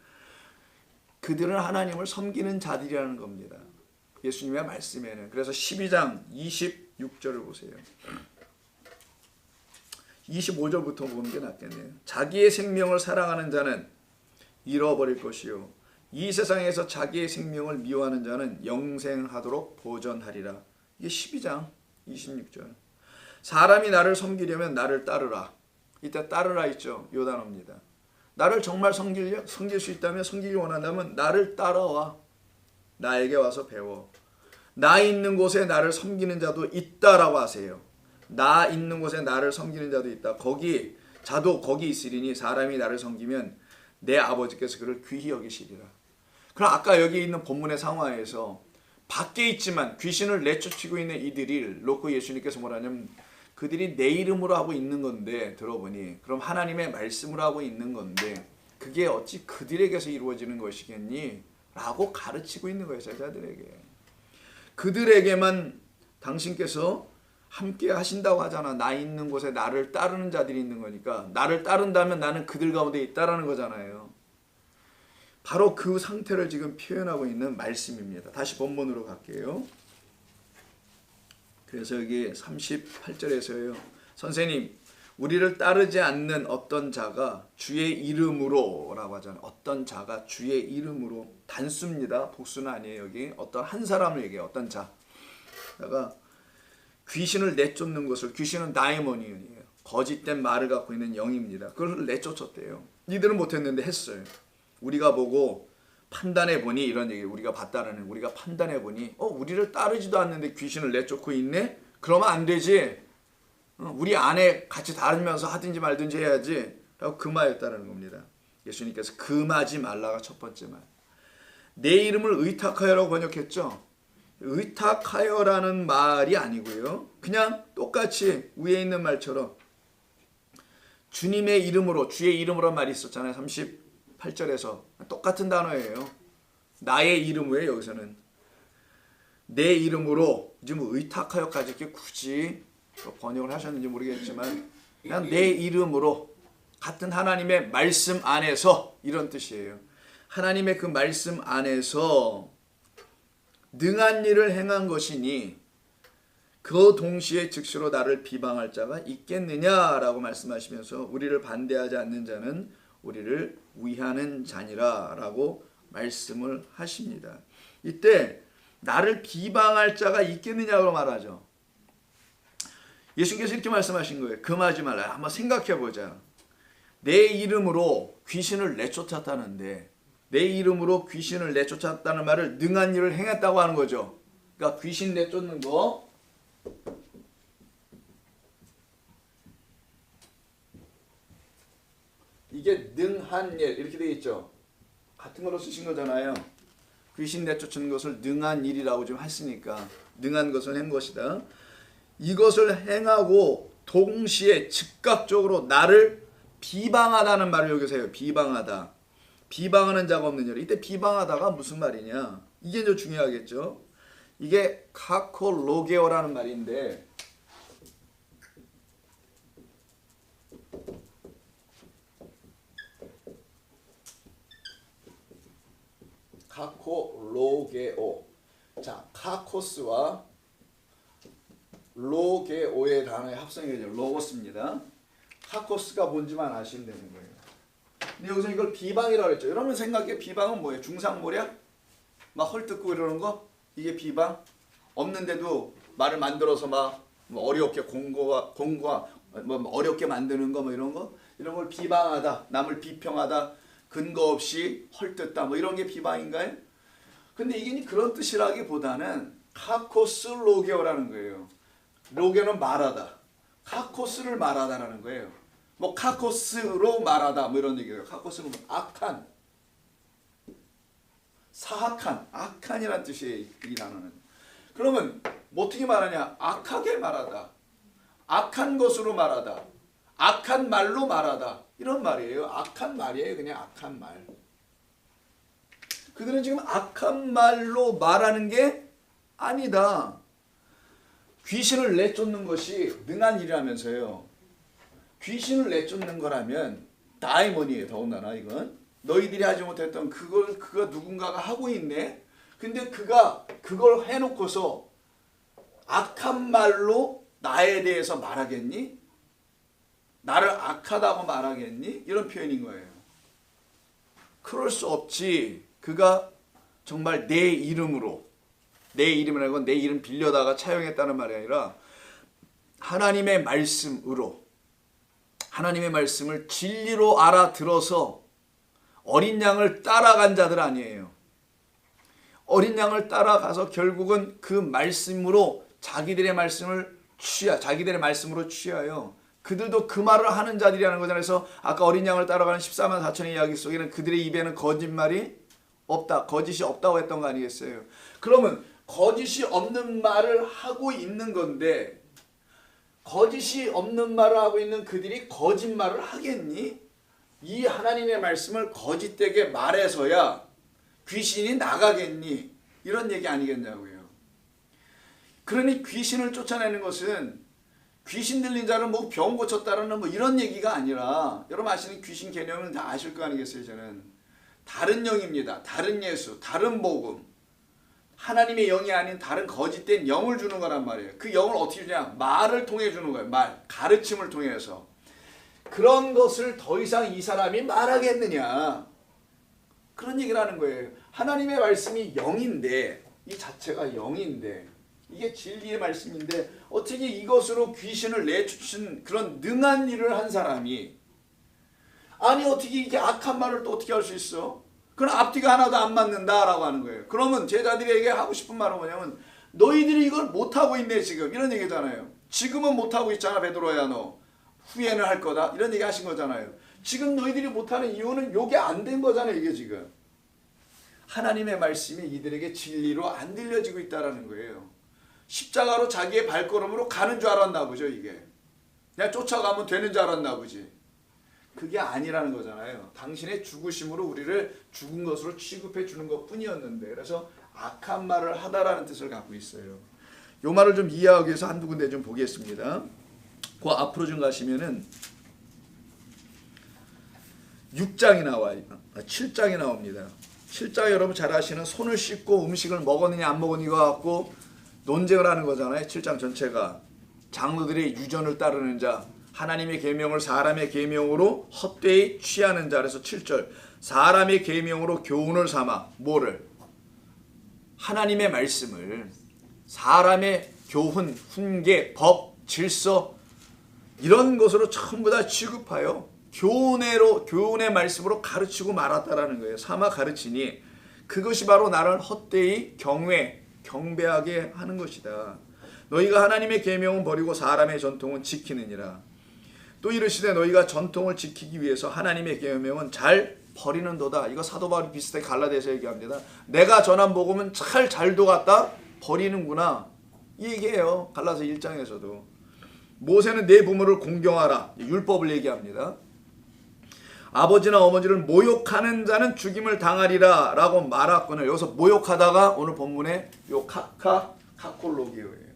그들은 하나님을 섬기는 자들이라는 겁니다. 예수님의 말씀에는. 그래서 12장 26절을 보세요. 25절부터 보는 게 낫겠네요. 자기의 생명을 사랑하는 자는 잃어버릴 것이요, 이 세상에서 자기의 생명을 미워하는 자는 영생하도록 보전하리라. 이게 12장 26절. 사람이 나를 섬기려면 나를 따르라. 이때 따르라 있죠. 요 단어입니다. 나를 정말 섬길 수 있다면, 섬기기 원한다면 나를 따라와. 나에게 와서 배워. 나 있는 곳에 나를 섬기는 자도 있다라고 하세요. 나 있는 곳에 나를 섬기는 자도 있다. 자도 거기 있으리니 사람이 나를 섬기면 내 아버지께서 그를 귀히 여기시리라. 그럼 아까 여기 있는 본문의 상황에서 밖에 있지만 귀신을 내쫓고 있는 이들을 놓고 예수님께서 뭐라냐면, 그들이 내 이름으로 하고 있는 건데, 들어보니 그럼 하나님의 말씀으로 하고 있는 건데 그게 어찌 그들에게서 이루어지는 것이겠니? 라고 가르치고 있는 거예요. 제자들에게. 그들에게만 당신께서 함께 하신다고 하잖아. 나 있는 곳에 나를 따르는 자들이 있는 거니까, 나를 따른다면 나는 그들 가운데 있다라는 거잖아요. 바로 그 상태를 지금 표현하고 있는 말씀입니다. 다시 본문으로 갈게요. 그래서 여기 38절에서요. 선생님, 우리를 따르지 않는 어떤 자가 주의 이름으로 라고 하잖아요. 어떤 자가 주의 이름으로, 단수입니다. 복수는 아니에요. 여기 어떤 한 사람을 얘기해요. 어떤 자가 귀신을 내쫓는 것을, 귀신은 다이모니언이에요. 거짓된 말을 갖고 있는 영입니다. 그걸 내쫓았대요. 니들은 못했는데 했어요. 우리가 보고 판단해 보니, 이런 얘기, 우리가 봤다라는, 우리가 판단해 보니 우리를 따르지도 않는데 귀신을 내쫓고 있네? 그러면 안 되지. 우리 안에 같이 다니면서 하든지 말든지 해야지 라고 금하였다는 겁니다. 예수님께서 금하지 말라가 첫 번째 말. 내 이름을 의탁하여라고 번역했죠. 의탁하여라는 말이 아니고요. 그냥 똑같이 위에 있는 말처럼 주님의 이름으로, 주의 이름으로 말이 있었잖아요. 38절에서 똑같은 단어예요. 나의 이름으로, 여기서는 내 이름으로, 지금 의탁하여까지 이렇게 굳이 번역을 하셨는지 모르겠지만 그냥 내 이름으로, 같은 하나님의 말씀 안에서, 이런 뜻이에요. 하나님의 그 말씀 안에서 능한 일을 행한 것이니 그 동시에 즉시로 나를 비방할 자가 있겠느냐라고 말씀하시면서 우리를 반대하지 않는 자는 우리를 위하는 자니라 라고 말씀을 하십니다. 이때 나를 비방할 자가 있겠느냐고 말하죠. 예수님께서 이렇게 말씀하신 거예요. 금하지 말라. 한번 생각해 보자. 내 이름으로 귀신을 내쫓았다는데, 내 이름으로 귀신을 내쫓았다는 말을 능한 일을 행했다고 하는 거죠. 그러니까 귀신 내쫓는 거, 이게 능한 일 이렇게 되어 있죠. 같은 걸로 쓰신 거잖아요. 귀신 내쫓는 것을 능한 일이라고 좀 했으니까 능한 것을 한 것이다. 이것을 행하고 동시에 즉각적으로 나를 비방하다는 말을 여기서 해요. 비방하다. 비방하는 자가 없는 일. 이때 비방하다가 무슨 말이냐? 이게 좀 중요하겠죠. 이게 카콜로게오라는 말인데, 카콜로게오. 자, 카코스와 로게오의 단어의 합성이죠. 로고스입니다. 카코스가 뭔지만 아시면 되는 거예요. 근데 여기서 이걸 비방이라고 했죠. 여러분 생각해, 비방은 뭐예요? 중상모략? 막 헐뜯고 이러는 거? 이게 비방? 없는데도 말을 만들어서 막 어렵게 공고와 뭐 어렵게 만드는 거, 뭐 이런 거? 이런 걸 비방하다, 남을 비평하다, 근거 없이 헐뜯다, 뭐 이런 게 비방인가요? 근데 이게 그런 뜻이라기보다는 카코스 로게오라는 거예요. 로게는 말하다, 카코스를 말하다라는 거예요. 뭐 카코스로 말하다, 뭐 이런 얘기예요. 카코스는 악한, 사악한, 악한이라는 뜻이에요. 이 단어는. 그러면 뭐 어떻게 말하냐? 악하게 말하다, 악한 것으로 말하다, 악한 말로 말하다, 이런 말이에요. 악한 말이에요. 그냥 악한 말. 그들은 지금 악한 말로 말하는 게 아니다. 귀신을 내쫓는 것이 능한 일이라면서요. 귀신을 내쫓는 거라면 다이몬이에요. 더군다나 이건 너희들이 하지 못했던 그가 누군가가 하고 있네. 근데 그가 그걸 해놓고서 악한 말로 나에 대해서 말하겠니? 나를 악하다고 말하겠니? 이런 표현인 거예요. 그럴 수 없지. 그가 정말 내 이름으로, 내 이름이라는 건 내 이름 빌려다가 차용했다는 말이 아니라 하나님의 말씀으로, 하나님의 말씀을 진리로 알아들어서 어린 양을 따라간 자들 아니에요. 어린 양을 따라가서 결국은 그 말씀으로 자기들의 말씀을 자기들의 말씀으로 취하여 그들도 그 말을 하는 자들이라는 거잖아요. 그래서 아까 어린 양을 따라가는 14만 4천의 이야기 속에는 그들의 입에는 거짓말이 없다, 거짓이 없다고 했던 거 아니겠어요? 그러면 거짓이 없는 말을 하고 있는 건데, 거짓이 없는 말을 하고 있는 그들이 거짓말을 하겠니? 이 하나님의 말씀을 거짓되게 말해서야 귀신이 나가겠니? 이런 얘기 아니겠냐고요. 그러니 귀신을 쫓아내는 것은 귀신 들린 자를 뭐 병 고쳤다라는 뭐 이런 얘기가 아니라, 여러분 아시는 귀신 개념은 다 아실 거 아니겠어요? 저는 다른 영입니다. 다른 예수, 다른 복음, 하나님의 영이 아닌 다른 거짓된 영을 주는 거란 말이에요. 그 영을 어떻게 주냐? 말을 통해 주는 거예요. 말, 가르침을 통해서. 그런 것을 더 이상 이 사람이 말하겠느냐? 그런 얘기를 하는 거예요. 하나님의 말씀이 영인데, 이 자체가 영인데, 이게 진리의 말씀인데 어떻게 이것으로 귀신을 내쫓은 그런 능한 일을 한 사람이, 아니 어떻게 이게 악한 말을 또 어떻게 할 수 있어? 그럼 앞뒤가 하나도 안 맞는다라고 하는 거예요. 그러면 제자들에게 하고 싶은 말은 뭐냐면, 너희들이 이걸 못하고 있네 지금, 이런 얘기잖아요. 지금은 못하고 있잖아 베드로야, 너 후회는 할 거다, 이런 얘기 하신 거잖아요. 지금 너희들이 못하는 이유는 요게 안 된 거잖아요. 이게 지금 하나님의 말씀이 이들에게 진리로 안 들려지고 있다는 거예요. 십자가로 자기의 발걸음으로 가는 줄 알았나 보죠. 이게 그냥 쫓아가면 되는 줄 알았나 보지. 그게 아니라는 거잖아요. 당신의 죽으심으로 우리를 죽은 것으로 취급해 주는 것뿐이었는데, 그래서 악한 말을 하다라는 뜻을 갖고 있어요. 요 말을 좀 이해하기 위해서 한두 군데 좀 보겠습니다. 그 앞으로 좀 가시면은 6장이 나와요. 7장이 나옵니다. 7장 여러분 잘 아시는 손을 씻고 음식을 먹었느냐 안 먹었느냐 이거 갖고 논쟁을 하는 거잖아요. 7장 전체가 장로들의 유전을 따르는 자, 하나님의 계명을 사람의 계명으로 헛되이 취하는 자. 그래서 7절 사람의 계명으로 교훈을 삼아, 뭐를? 하나님의 말씀을 사람의 교훈, 훈계, 법, 질서 이런 것으로 전부 다 취급하여 교훈의 말씀으로 가르치고 말았다라는 거예요. 삼아 가르치니 그것이 바로 나를 헛되이 경배하게 하는 것이다. 너희가 하나님의 계명은 버리고 사람의 전통은 지키느니라. 또 이르시되 너희가 전통을 지키기 위해서 하나님의 계명은 잘 버리는도다. 이거 사도 바울이 비슷하게 갈라디아서 얘기합니다. 내가 전한 복음은 잘도 갖다 버리는구나, 이 얘기예요. 갈라서 1장에서도 모세는 내 부모를 공경하라, 율법을 얘기합니다. 아버지나 어머니를 모욕하는 자는 죽임을 당하리라 라고 말했거든요. 여기서 모욕하다가 오늘 본문에 요 카콜로기어예요.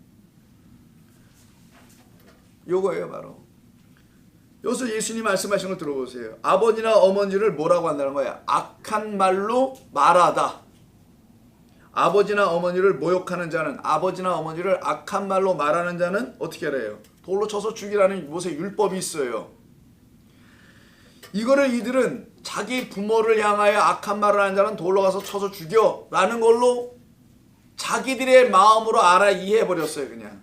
요거예요 바로. 여기서 예수님 말씀하신 걸 들어보세요. 아버지나 어머니를 뭐라고 한다는 거야? 악한 말로 말하다. 아버지나 어머니를 모욕하는 자는, 아버지나 어머니를 악한 말로 말하는 자는 어떻게 해요? 돌로 쳐서 죽이라는 모세 율법이 있어요. 이거를 이들은 자기 부모를 향하여 악한 말을 하는 자는 돌로 가서 쳐서 죽여라는 걸로 자기들의 마음으로 알아 이해해버렸어요. 그냥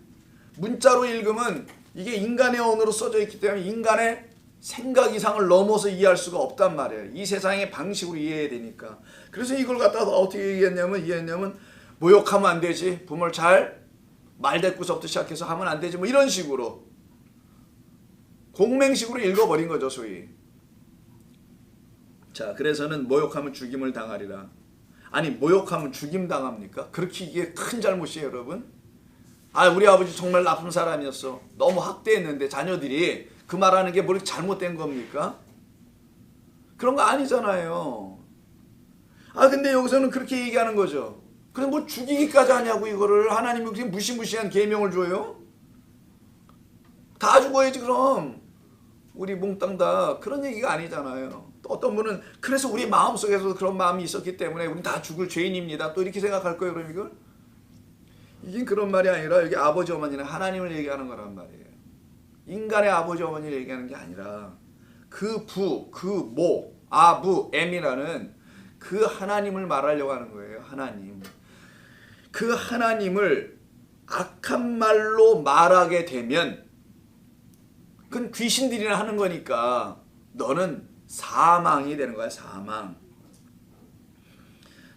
문자로 읽으면 이게 인간의 언어로 써져 있기 때문에 인간의 생각 이상을 넘어서 이해할 수가 없단 말이에요. 이 세상의 방식으로 이해해야 되니까. 그래서 이걸 갖다가 어떻게 이해했냐면 모욕하면 안 되지, 부모를 잘 말대꾸서부터 시작해서 하면 안 되지, 뭐 이런 식으로 공맹식으로 읽어버린 거죠 소위. 자, 그래서는 모욕하면 죽임을 당하리라. 아니 모욕하면 죽임 당합니까? 그렇게 이게 큰 잘못이에요 여러분. 아, 우리 아버지 정말 나쁜 사람이었어, 너무 학대했는데 자녀들이 그 말하는 게 뭘 잘못된 겁니까? 그런 거 아니잖아요. 아, 근데 여기서는 그렇게 얘기하는 거죠. 그럼 뭐 죽이기까지 하냐고, 이거를. 하나님이 그렇게 무시무시한 계명을 줘요? 다 죽어야지 그럼. 우리 몽땅 다. 그런 얘기가 아니잖아요. 또 어떤 분은 그래서 우리 마음속에서 그런 마음이 있었기 때문에 우린 다 죽을 죄인입니다, 또 이렇게 생각할 거예요. 그럼 이걸? 이게 그런 말이 아니라 여기 아버지 어머니는 하나님을 얘기하는 거란 말이에요. 인간의 아버지 어머니를 얘기하는 게 아니라 그 부, 그 모, 아부, 엠이라는 그 하나님을 말하려고 하는 거예요. 하나님. 그 하나님을 악한 말로 말하게 되면 그건 귀신들이나 하는 거니까 너는 사망이 되는 거야. 사망.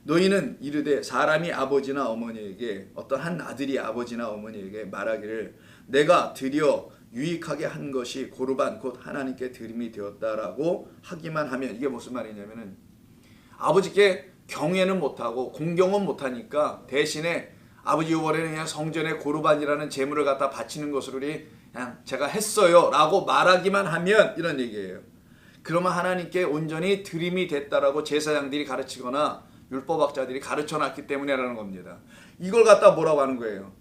너희는 이르되 사람이 아버지나 어머니에게, 어떤 한 아들이 아버지나 어머니에게 말하기를 내가 드려 유익하게 한 것이 고르반 곧 하나님께 드림이 되었다라고 하기만 하면, 이게 무슨 말이냐면은 아버지께 경외는 못하고 공경은 못하니까 대신에 아버지 이번에는 그냥 성전에 고르반이라는 제물을 갖다 바치는 것으로 그냥 제가 했어요 라고 말하기만 하면, 이런 얘기예요. 그러면 하나님께 온전히 드림이 됐다라고 제사장들이 가르치거나 율법학자들이 가르쳐놨기 때문이라는 겁니다. 이걸 갖다 뭐라고 하는 거예요?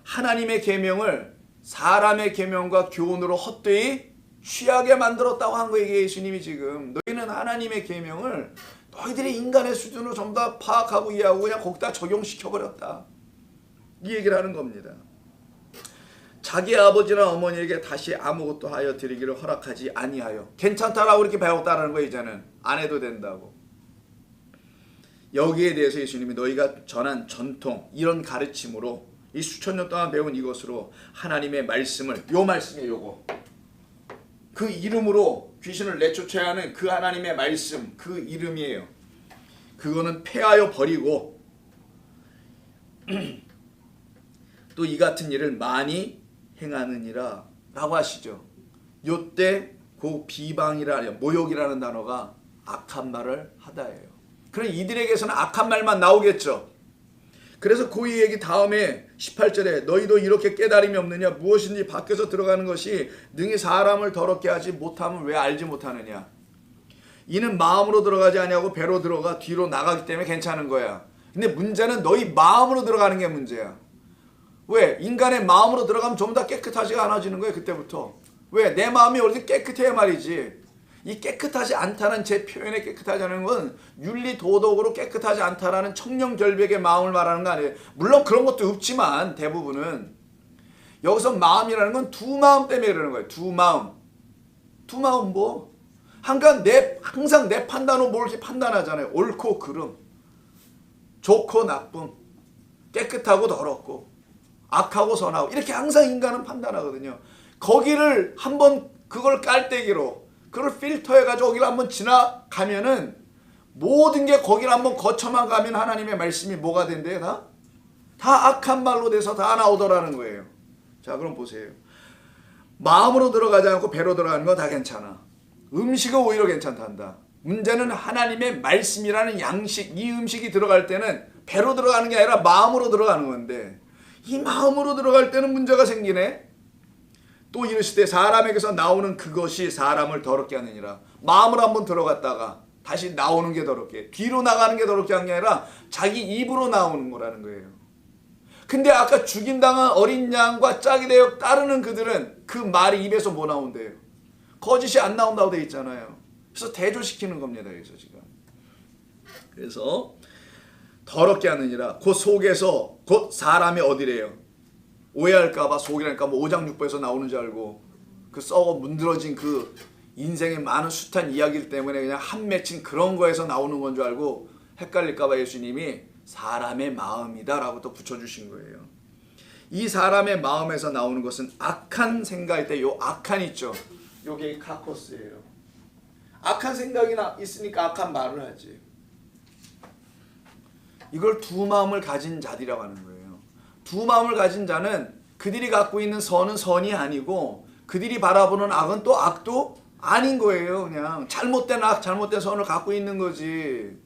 하나님의 계명을 사람의 계명과 교훈으로 헛되이 취하게 만들었다고 한 거예요. 예수님이 지금 너희는 하나님의 계명을 너희들이 인간의 수준으로 전부 다 파악하고 이해하고 그냥 거기다 적용시켜버렸다. 이 얘기를 하는 겁니다. 자기 아버지나 어머니에게 다시 아무것도 하여 드리기를 허락하지 아니하여. 괜찮다라고 이렇게 배웠다는 거예요. 이제는 안 해도 된다고. 여기에 대해서 예수님이 너희가 전한 전통, 이런 가르침으로 이 수천 년 동안 배운 이것으로 하나님의 말씀을, 요 말씀이에요. 요거. 그 이름으로 귀신을 내쫓아야 하는 그 하나님의 말씀, 그 이름이에요. 그거는 폐하여 버리고 또 이 같은 일을 많이 행하느니라 라고 하시죠. 요때 그 비방이라는, 모욕이라는 단어가 악한 말을 하다예요. 그럼 이들에게서는 악한 말만 나오겠죠. 그래서 그 얘기 다음에 18절에 너희도 이렇게 깨달음이 없느냐? 무엇인지 밖에서 들어가는 것이 능히 사람을 더럽게 하지 못하면 왜 알지 못하느냐? 이는 마음으로 들어가지 아니하고 배로 들어가 뒤로 나가기 때문에 괜찮은 거야. 근데 문제는 너희 마음으로 들어가는 게 문제야. 왜? 인간의 마음으로 들어가면 전부 다 깨끗하지가 않아지는 거예요. 그때부터. 왜? 내 마음이 어디 깨끗해야 말이지. 이 깨끗하지 않다는 제 표현에 깨끗하지 않은 건 윤리 도덕으로 깨끗하지 않다라는 청렴결백의 마음을 말하는 거 아니에요. 물론 그런 것도 없지만 대부분은 여기서 마음이라는 건 두 마음 때문에 그러는 거예요. 두 마음. 두 마음 뭐? 항상 내 판단으로 뭘 이렇게 판단하잖아요. 옳고 그름, 좋고 나쁨, 깨끗하고 더럽고, 악하고 선하고, 이렇게 항상 인간은 판단하거든요. 거기를 한번 그걸 깔때기로, 그걸 필터해가지고 거기를 한번 지나가면은 모든 게 거기를 한번 거쳐만 가면 하나님의 말씀이 뭐가 된대요? 다 악한 말로 돼서 다 나오더라는 거예요. 자, 그럼 보세요. 마음으로 들어가지 않고 배로 들어가는 건 다 괜찮아. 음식은 오히려 괜찮단다. 문제는 하나님의 말씀이라는 양식, 이 음식이 들어갈 때는 배로 들어가는 게 아니라 마음으로 들어가는 건데, 이 마음으로 들어갈 때는 문제가 생기네. 또 이르시되 사람에게서 나오는 그것이 사람을 더럽게 하느니라. 마음으로 한번 들어갔다가 다시 나오는 게 더럽게, 뒤로 나가는 게 더럽게 한 게 아니라 자기 입으로 나오는 거라는 거예요. 근데 아까 죽임당한 어린 양과 짝이 되어 따르는 그들은 그 말이 입에서 뭐 나온대요? 거짓이 안 나온다고 돼 있잖아요. 그래서 대조시키는 겁니다. 여기서 지금. 그래서 더럽게 하느니라. 그 속에서 곧 사람이 어디래요? 오해할까봐 속이라니까 뭐 오장육부에서 나오는 줄 알고 그 썩어 문드러진 그 인생의 많은 숱한 이야기들 때문에 그냥 한 맺힌 그런 거에서 나오는 건 줄 알고 헷갈릴까봐 예수님이 사람의 마음이다 라고 또 붙여주신 거예요. 이 사람의 마음에서 나오는 것은 악한 생각일 때 요 악한 있죠. 요게 카코스예요. 악한 생각이 있으니까 악한 말을 하지. 이걸 두 마음을 가진 자들이라고 하는 거예요. 두 마음을 가진 자는 그들이 갖고 있는 선은 선이 아니고 그들이 바라보는 악은 또 악도 아닌 거예요. 그냥 잘못된 악, 잘못된 선을 갖고 있는 거지.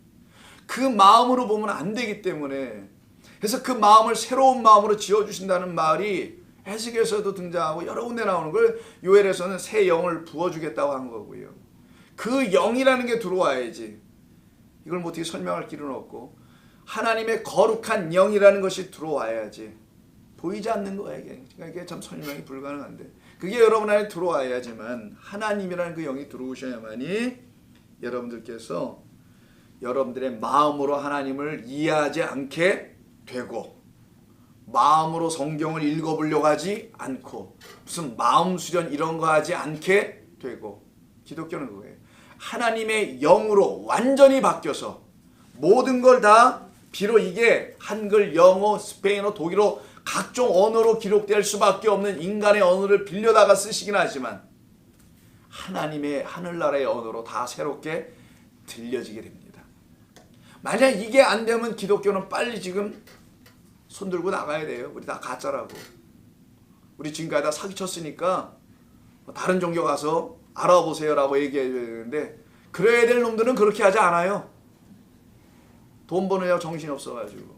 그 마음으로 보면 안 되기 때문에. 그래서 그 마음을 새로운 마음으로 지어주신다는 말이 해석에서도 등장하고 여러 군데 나오는 걸 요엘에서는 새 영을 부어주겠다고 한 거고요. 그 영이라는 게 들어와야지. 이걸 뭐 어떻게 설명할 길은 없고 하나님의 거룩한 영이라는 것이 들어와야지. 보이지 않는 거야 이게. 그러니까 이게 참 설명이 불가능한데 그게 여러분 안에 들어와야지만 하나님이라는 그 영이 들어오셔야만이 여러분들께서 여러분들의 마음으로 하나님을 이해하지 않게 되고 마음으로 성경을 읽어보려고 하지 않고 무슨 마음 수련 이런 거 하지 않게 되고 기독교는 그거예요. 하나님의 영으로 완전히 바뀌어서 모든 걸 다 비록 이게 한글, 영어, 스페인어, 독일어 각종 언어로 기록될 수밖에 없는 인간의 언어를 빌려다가 쓰시긴 하지만 하나님의 하늘나라의 언어로 다 새롭게 들려지게 됩니다. 만약 이게 안 되면 기독교는 빨리 지금 손 들고 나가야 돼요. 우리 다 가짜라고. 우리 지금까지 다 사기쳤으니까 다른 종교 가서 알아보세요라고 얘기해야 되는데 그래야 될 놈들은 그렇게 하지 않아요. 돈 버느냐고 정신이 없어가지고.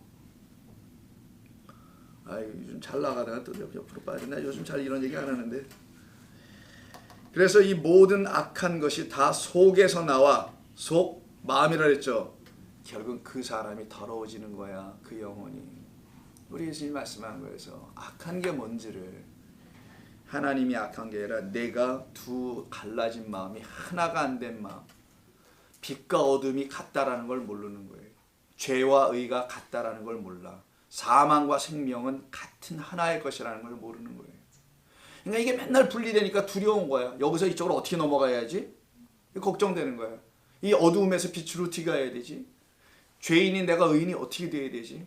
요즘 잘 나가다가 또 옆으로 빠지나. 요즘 잘 이런 얘기 안 하는데. 그래서 이 모든 악한 것이 다 속에서 나와. 속, 마음이라 그랬죠. 결국은 그 사람이 더러워지는 거야. 그 영혼이. 우리 예수님이 말씀한 거에서 악한 게 뭔지를 하나님이 악한 게 아니라 내가 두 갈라진 마음이 하나가 안 된 마음. 빛과 어둠이 같다라는 걸 모르는 거예요. 죄와 의가 같다라는 걸 몰라. 사망과 생명은 같은 하나의 것이라는 걸 모르는 거예요. 그러니까 이게 맨날 분리되니까 두려운 거야. 여기서 이쪽으로 어떻게 넘어가야지? 걱정되는 거야. 이 어두움에서 빛으로 어떻게 가야 되지? 죄인인 내가 의인이 어떻게 돼야 되지?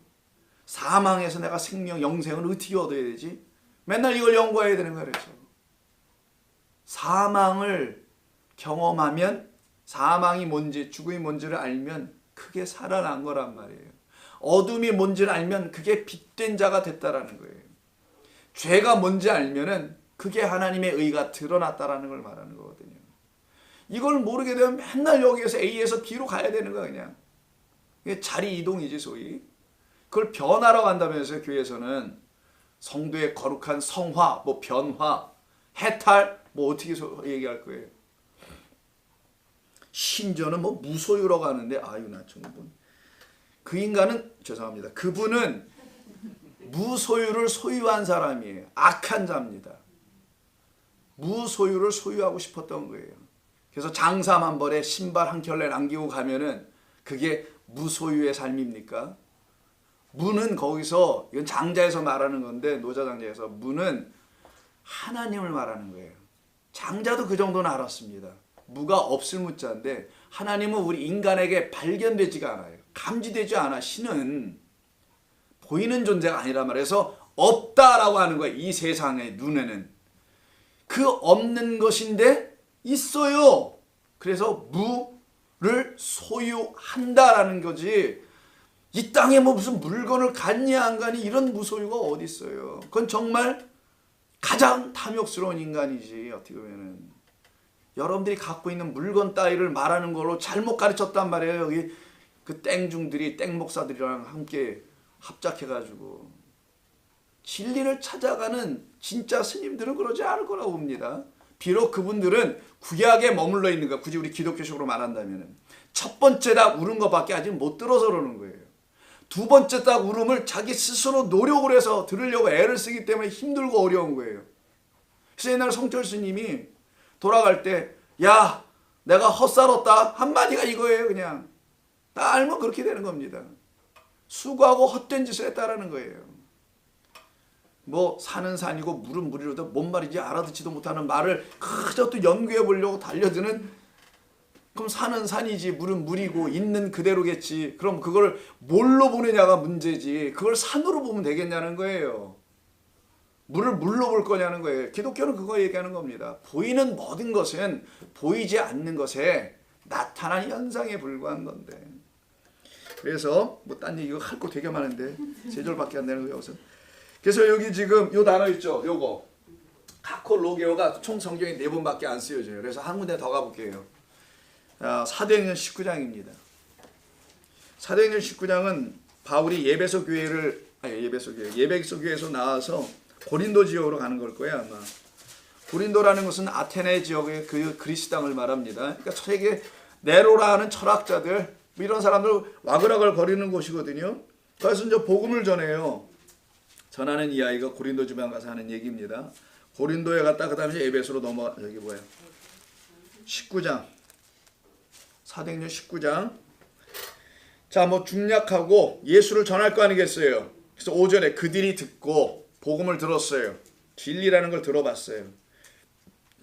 사망에서 내가 생명, 영생을 어떻게 얻어야 되지? 맨날 이걸 연구해야 되는 거야. 그래서 사망을 경험하면, 사망이 뭔지, 죽음이 뭔지를 알면 그게 살아난 거란 말이에요. 어둠이 뭔지를 알면 그게 빛된 자가 됐다라는 거예요. 죄가 뭔지 알면은 그게 하나님의 의가 드러났다라는 걸 말하는 거거든요. 이걸 모르게 되면 맨날 여기에서 A에서 B로 가야 되는 거야, 그냥. 이게 자리 이동이지, 소위. 그걸 변화라고 한다면서요, 교회에서는. 성도의 거룩한 성화, 뭐 변화, 해탈, 뭐 어떻게 얘기할 거예요. 심지어는 뭐 무소유라고 하는데, 아유, 나 정말. 그 인간은, 죄송합니다. 그분은 무소유를 소유한 사람이에요. 악한 자입니다. 무소유를 소유하고 싶었던 거예요. 그래서 장삼 한 벌에 신발 한 켤레 남기고 가면은 그게 무소유의 삶입니까? 무는 거기서, 이건 장자에서 말하는 건데, 노자장자에서 무는 하나님을 말하는 거예요. 장자도 그 정도는 알았습니다. 무가 없을 무자인데 하나님은 우리 인간에게 발견되지가 않아요. 감지되지 않아. 신은 보이는 존재가 아니란 말이에요. 그래서 없다라고 하는 거예요. 이 세상의 눈에는. 그 없는 것인데 있어요. 그래서 무를 소유한다라는 거지. 이 땅에 뭐 무슨 물건을 갖니 안 갖니 이런 무소유가 어디 있어요. 그건 정말 가장 탐욕스러운 인간이지. 어떻게 보면은 여러분들이 갖고 있는 물건 따위를 말하는 걸로 잘못 가르쳤단 말이에요. 여기 그 땡중들이 땡목사들이랑 함께 합작해가지고 진리를 찾아가는 진짜 스님들은 그러지 않을 거라고 봅니다. 비록 그분들은 구약에 머물러 있는 거, 굳이 우리 기독교식으로 말한다면 첫 번째 딱 울은 것밖에 아직 못 들어서 그러는 거예요. 두 번째 딱 울음을 자기 스스로 노력을 해서 들으려고 애를 쓰기 때문에 힘들고 어려운 거예요. 그래서 옛날 성철 스님이 돌아갈 때, 야, 내가 헛살았다 한마디가 이거예요. 그냥 다 알면 그렇게 되는 겁니다. 수고하고 헛된 짓을 했다라는 거예요. 뭐 산은 산이고 물은 물이로도 뭔 말인지 알아듣지도 못하는 말을 그저 또 연구해 보려고 달려드는, 그럼 산은 산이지 물은 물이고 있는 그대로겠지. 그럼 그걸 뭘로 보느냐가 문제지. 그걸 산으로 보면 되겠냐는 거예요. 물을 물로 볼 거냐는 거예요. 기독교는 그거 얘기하는 겁니다. 보이는 모든 것은 보이지 않는 것에 나타난 현상에 불과한 건데. 그래서 뭐 딴 얘기 할 거 되게 많은데 세 절밖에 안 되는 거예요. 우선. 그래서 여기 지금 요 단어 있죠. 요거 카콜로게오가 총 성경에 4번밖에 안 쓰여져요. 그래서 한 군데 더 가볼게요. 사도행전 19장입니다. 사도행전 19장은 바울이 예배소 교회에서 나와서 고린도 지역으로 가는 걸 거예요, 아마. 고린도라는 것은 아테네 지역의 그 그리스 땅을 말합니다. 그러니까 세계 네로라 하는 철학자들, 이런 사람들 와글와글 거리는 곳이거든요. 그래서 이제 복음을 전해요. 전하는 이 아이가 고린도 지방 가서 하는 얘기입니다. 고린도에 갔다 그다음에 에베소로 넘어가. 여기 뭐야? 19장. 사도행전 19장. 자, 뭐 중략하고 예수를 전할 거 아니겠어요. 그래서 5절에 그들이 듣고 복음을 들었어요. 진리라는 걸 들어봤어요.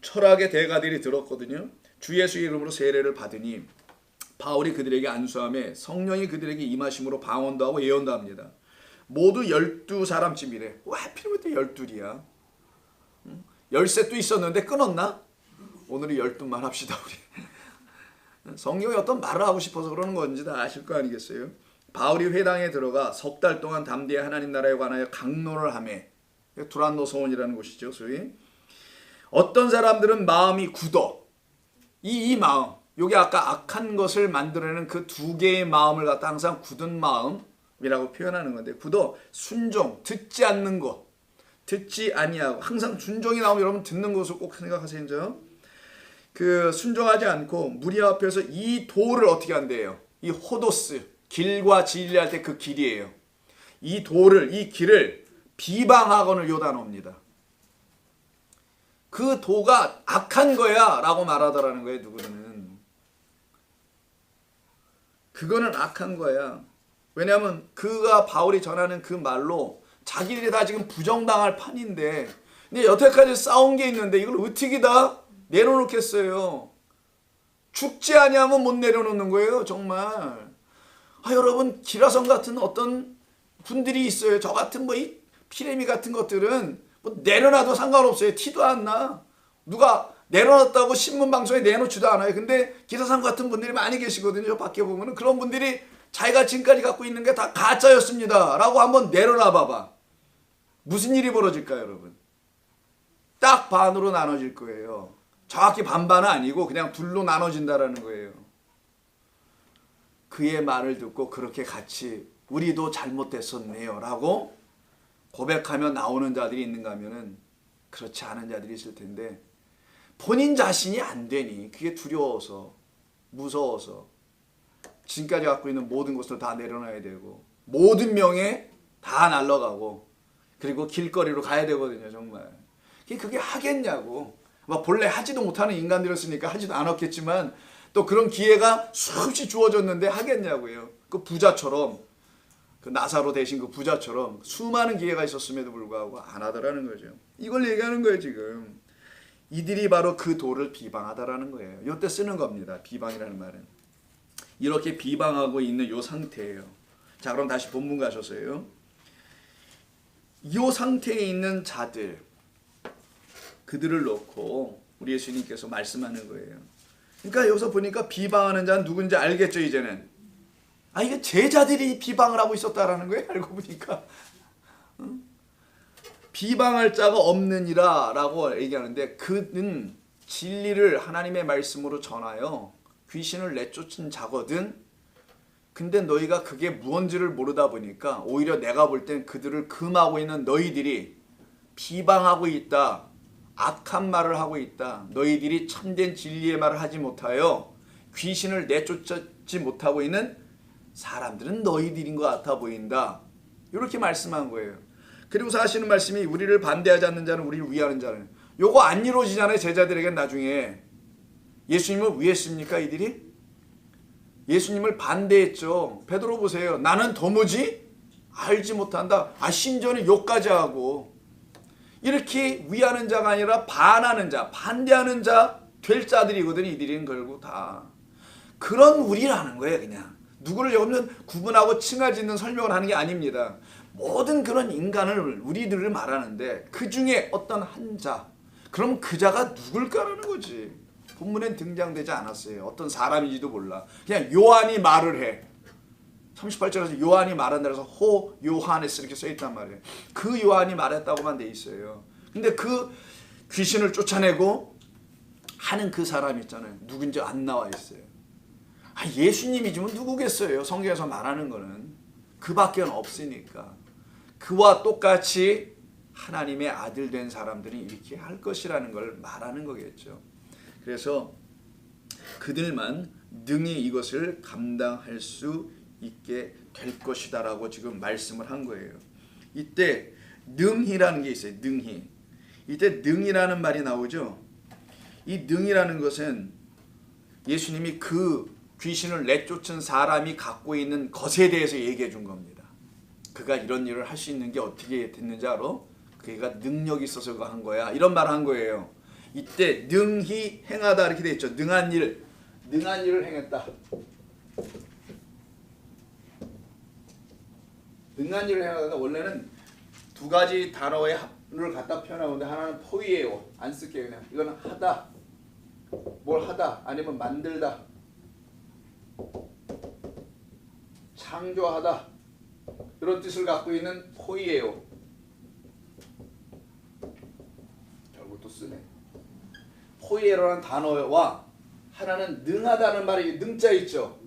철학의 대가들이 들었거든요. 주 예수 이름으로 세례를 받으니 바울이 그들에게 안수하며 성령이 그들에게 임하심으로 방언도 하고 예언도 합니다. 모두 12사람쯤이래. 왜 하필이면 또 12이야? 13도 있었는데 끊었나? 오늘은 12만 합시다 우리. 성경에 어떤 말을 하고 싶어서 그러는 건지 다 아실 거 아니겠어요? 바울이 회당에 들어가 석 달 동안 담대히 하나님 나라에 관하여 강론을 하며, 두란노 소원이라는 곳이죠. 소위 어떤 사람들은 마음이 굳어. 이 마음, 여기 아까 악한 것을 만들어내는 그 두 개의 마음을 갖다 항상 굳은 마음이라고 표현하는 건데, 굳어 순종, 듣지 않는 것, 듣지 아니하고. 항상 순종이 나오면 여러분 듣는 것을 꼭 생각하세요. 그 순종하지 않고 무리 앞에서 이 도를 어떻게 한대요? 이 호도스, 길과 진리할 때 그 길이에요. 이 도를, 이 길을 비방하거늘 요단옵니다. 그 도가 악한 거야 라고 말하더라는 거예요. 누구는. 그거는 악한 거야. 왜냐하면 바울이 전하는 그 말로 자기들이 다 지금 부정당할 판인데, 근데 여태까지 싸운 게 있는데 이걸 어떻게 다 내려놓겠어요? 죽지 아니하면 못 내려놓는 거예요, 정말. 여러분, 기라성 같은 어떤 분들이 있어요. 저 같은 이 피레미 같은 것들은 내려놔도 상관없어요. 티도 안 나. 누가 내려놨다고 신문 방송에 내놓지도 않아요. 근데 기라성 같은 분들이 많이 계시거든요. 저 밖에 보면은 그런 분들이 자기가 지금까지 갖고 있는 게 다 가짜였습니다 라고 한번 내려놔 봐봐. 무슨 일이 벌어질까요, 여러분? 딱 반으로 나눠질 거예요. 정확히 반반은 아니고 그냥 둘로 나눠진다라는 거예요. 그의 말을 듣고 그렇게 같이 우리도 잘못됐었네요 라고 고백하며 나오는 자들이 있는가 하면은 그렇지 않은 자들이 있을 텐데, 본인 자신이 안 되니 그게 두려워서, 무서워서 지금까지 갖고 있는 모든 것을 다 내려놔야 되고 모든 명예 다 날라가고 그리고 길거리로 가야 되거든요. 정말 그게 하겠냐고. 본래 하지도 못하는 인간들이었으니까 하지도 않았겠지만 또 그런 기회가 수없이 주어졌는데 하겠냐고요. 그 부자처럼, 그 나사로 대신 그 부자처럼 수많은 기회가 있었음에도 불구하고 안 하더라는 거죠. 이걸 얘기하는 거예요. 지금 이들이 바로 그 도를 비방하다라는 거예요. 이때 쓰는 겁니다. 비방이라는 말은 이렇게 비방하고 있는 이 상태예요. 자, 그럼 다시 본문 가셔서요. 이 상태에 있는 자들, 그들을 놓고 우리 예수님께서 말씀하는 거예요. 그러니까 여기서 보니까 비방하는 자는 누군지 알겠죠, 이제는. 이게 제자들이 비방을 하고 있었다라는 거예요, 알고 보니까. 비방할 자가 없느니라 라고 얘기하는데, 그는 진리를 하나님의 말씀으로 전하여 귀신을 내쫓은 자거든. 근데 너희가 그게 무언지를 모르다 보니까 오히려 내가 볼 땐 그들을 금하고 있는 너희들이 비방하고 있다, 악한 말을 하고 있다, 너희들이 참된 진리의 말을 하지 못하여 귀신을 내쫓지 못하고 있는 사람들은 너희들인 것 같아 보인다, 이렇게 말씀한 거예요. 그리고서 하시는 말씀이 우리를 반대하지 않는 자는 우리를 위하는 자는, 요거 안 이루어지잖아요. 제자들에겐 나중에. 예수님을 위했습니까 이들이? 예수님을 반대했죠. 베드로 보세요. 나는 도무지 알지 못한다. 심지어는 욕까지 하고. 이렇게 위하는 자가 아니라 반하는 자, 반대하는 자 될 자들이거든요. 이들은 결국 다. 그런 우리라는 거예요. 그냥. 누구를 여기는 구분하고 칭하 짓는 설명을 하는 게 아닙니다. 모든 그런 인간을, 우리들을 말하는데 그 중에 어떤 한 자, 그럼 그 자가 누굴까라는 거지. 본문엔 등장되지 않았어요. 어떤 사람인지도 몰라. 그냥 요한이 말을 해. 38절에서 요한이 말한다 해서 호 요하네스 이렇게 써있단 말이에요. 그 요한이 말했다고만 돼 있어요. 근데 그 귀신을 쫓아내고 하는 그 사람 있잖아요. 누군지 안 나와 있어요. 예수님이지만 누구겠어요. 성경에서 말하는 거는 그밖에 없으니까. 그와 똑같이 하나님의 아들 된 사람들이 이렇게 할 것이라는 걸 말하는 거겠죠. 그래서 그들만 능히 이것을 감당할 수 있게 될 것이다 라고 지금 말씀을 한 거예요. 이때 능히라는 게 있어요. 능히. 이때 능이라는 말이 나오죠. 이 능이라는 것은 예수님이 그 귀신을 내쫓은 사람이 갖고 있는 것에 대해서 얘기해 준 겁니다. 그가 이런 일을 할 수 있는 게 어떻게 됐는지 알아? 그가 능력이 있어서 한 거야. 이런 말을 한 거예요. 이때 능히 행하다 이렇게 돼 있죠. 능한 일을 행했다. 능한 일을 행하다. 원래는 두 가지 단어의 합을 갖다 표현하는데 하나는 포이에요. 안 쓸게요. 그냥 이거는 하다, 뭘 하다, 아니면 만들다, 창조하다, 이런 뜻을 갖고 있는 포이에요. 결국 또 쓰네. 포이에로라는 단어와 하나는 능하다는 말이 능자 있죠.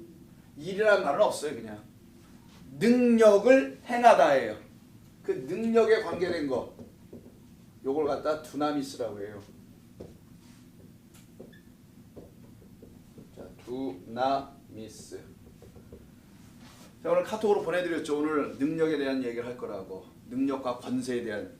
일이라는 말은 없어요. 그냥 능력을 행하다예요. 그 능력에 관계된 거, 요걸 갖다 두나미스라고 해요. 자, 두나미스. 자, 오늘 카톡으로 보내드렸죠. 오늘 능력에 대한 얘기를 할 거라고. 능력과 권세에 대한.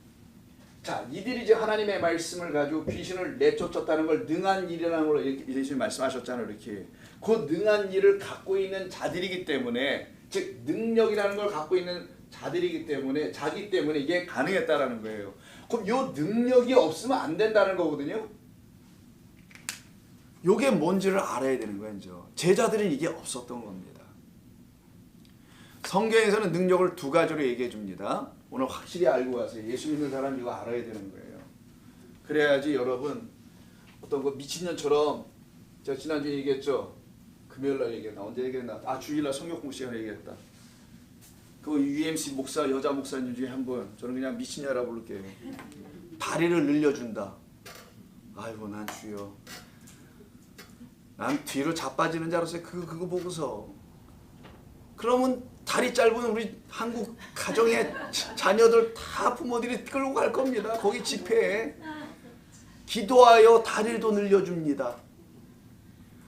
자, 이들이 이제 하나님의 말씀을 가지고 귀신을 내쫓았다는 걸 능한 일이라는 걸로 예수님 말씀하셨잖아요. 이렇게 그 능한 일을 갖고 있는 자들이기 때문에, 즉 능력이라는 걸 갖고 있는 자들이기 때문에, 자기 때문에 이게 가능했다라는 거예요. 그럼 요 능력이 없으면 안 된다는 거거든요. 요게 뭔지를 알아야 되는 거예요. 이제 제자들은 이게 없었던 겁니다. 성경에서는 능력을 두 가지로 얘기해 줍니다. 오늘 확실히 알고 가세요. 예수 믿는 사람 이거 알아야 되는 거예요. 그래야지 여러분 어떤 거 미친년처럼, 제가 지난주에 얘기했죠. 금요일날 얘기했나? 언제 얘기했나? 주일날 성경 공부 시간에 얘기했다. 그 UMC 목사, 여자 목사님 중에 한 분, 저는 그냥 미친년이라 부를게요. 다리를 늘려준다. 아이고 난 주여, 난 뒤로 자빠지는 줄 알았어요. 그거 보고서. 그러면 다리 짧은 우리 한국 가정의 자녀들 다 부모들이 끌고 갈 겁니다. 거기 집회에 기도하여 다리도 늘려줍니다.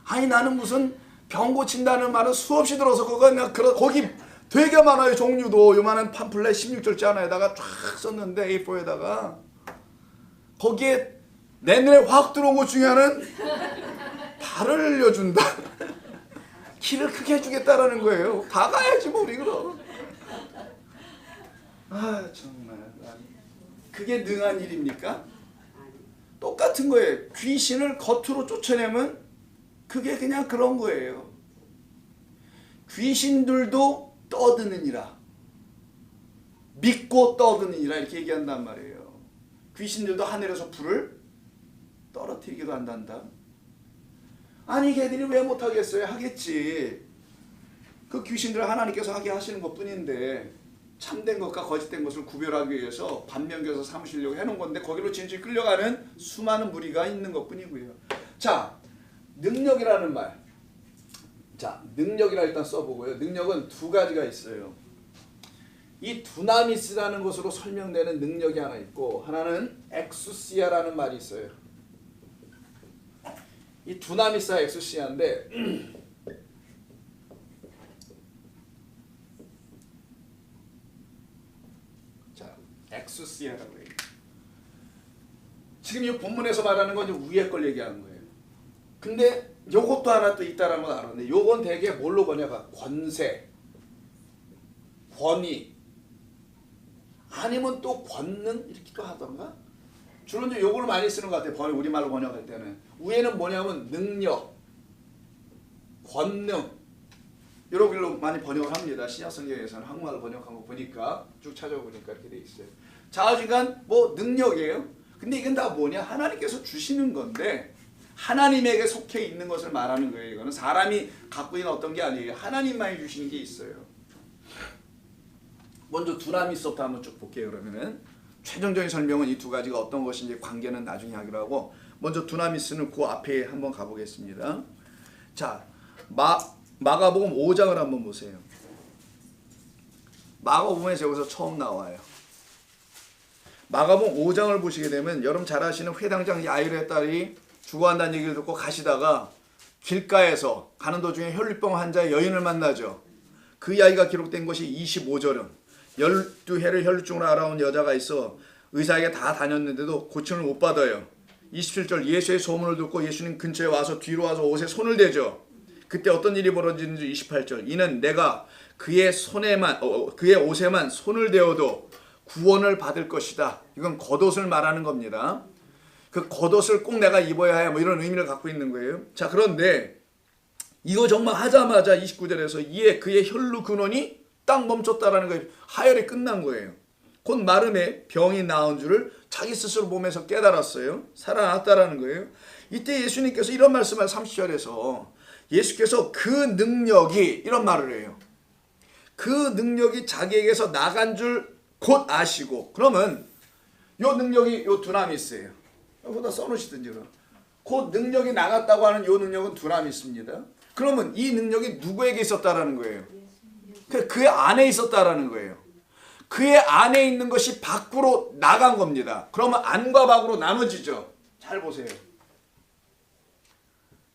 아니 나는 무슨 병 고친다는 말은 수없이 들어서 거기 되게 많아요. 종류도 요만한 팜플렛 16절째 하나에다가 쫙 썼는데 A4에다가 거기에 내 눈에 확 들어온 것 중에 하나는 발을 늘려준다. 키를 크게 해주겠다라는 거예요. 다 가야지 뭐 우리 그럼. 정말 그게 능한 일입니까? 똑같은 거예요. 귀신을 겉으로 쫓아내면 그게 그냥 그런 거예요. 귀신들도 떠드느니라, 믿고 떠드느니라 이렇게 얘기한단 말이에요. 귀신들도 하늘에서 불을 떨어뜨리기도 한단다. 아니 걔들이 왜 못하겠어요? 하겠지. 그 귀신들을 하나님께서 하게 하시는 것뿐인데, 참된 것과 거짓된 것을 구별하기 위해서 반면교사 삼으시려고 해놓은 건데 거기로 진실 끌려가는 수많은 무리가 있는 것뿐이고요. 자, 능력이라는 말. 자, 능력이라 일단 써보고요. 능력은 두 가지가 있어요. 이 두나미스라는 것으로 설명되는 능력이 하나 있고, 하나는 엑수시아라는 말이 있어요. 이 두나미스와 엑수시아인데 자, 엑수시아라고 해요. 지금 이 본문에서 말하는 건 좀 위에 걸 얘기하는 거예요. 근데 요것도 하나 또 있다라는 걸 알았는데, 요건 되게 뭘로 번역하? 권세, 권위, 아니면 또 권능 이렇게도 하던가? 주로 이제 요걸 많이 쓰는 것 같아요. 우리말로 번역할 때는. 위에는 뭐냐면 능력, 권능 이런 걸로 많이 번역을 합니다. 신약성경에서는 한국말로 번역한 거 보니까 쭉 찾아보니까 이렇게 돼 있어요. 좌우지간 뭐 능력이에요. 근데 이건 다 뭐냐? 하나님께서 주시는 건데 하나님에게 속해 있는 것을 말하는 거예요. 이거는 사람이 갖고 있는 어떤 게 아니에요. 하나님만이 주시는 게 있어요. 먼저 두나미스부터 한번 쭉 볼게요. 그러면은 최종적인 설명은 이 두 가지가 어떤 것인지 관계는 나중에 하기로 하고, 먼저 두나미스는 그 앞에 한번 가보겠습니다. 자, 마가복음 5장을 한번 보세요. 마가복음에 여기서 처음 나와요. 마가복음 5장을 보시게 되면 여러분 잘 아시는 회당장 야이로의 딸이 죽어간다는 얘기를 듣고 가시다가 길가에서 가는 도중에 혈류병 환자의 여인을 만나죠. 그 이야기가 기록된 것이 25절은 12해를 혈류증으로 알아온 여자가 있어 의사에게 다 다녔는데도 고침을 못 받아요. 27절 예수의 소문을 듣고 예수님 근처에 와서 뒤로 와서 옷에 손을 대죠. 그때 어떤 일이 벌어지는지 28절 이는 내가 그의 옷에만 손을 대어도 구원을 받을 것이다. 이건 겉옷을 말하는 겁니다. 그 겉옷을 꼭 내가 입어야 해, 뭐 이런 의미를 갖고 있는 거예요. 자, 그런데 이거 정말 하자마자 29절에서 이에 그의 혈루 근원이 딱 멈췄다라는 거예요. 하혈이 끝난 거예요. 곧 마름에 병이 나은 줄을 자기 스스로 몸에서 깨달았어요. 살아났다라는 거예요. 이때 예수님께서 이런 말씀을 30절에서 예수께서 그 능력이 이런 말을 해요. 그 능력이 자기에게서 나간 줄 곧 아시고, 그러면 요 능력이 요 두나미스예요. 여기다 써놓으시든지. 그 능력이 나갔다고 하는 요 능력은 두나미스입니다. 그러면 이 능력이 누구에게 있었다라는 거예요? 그의 안에 있었다라는 거예요. 그의 안에 있는 것이 밖으로 나간 겁니다. 그러면 안과 밖으로 나눠지죠. 잘 보세요.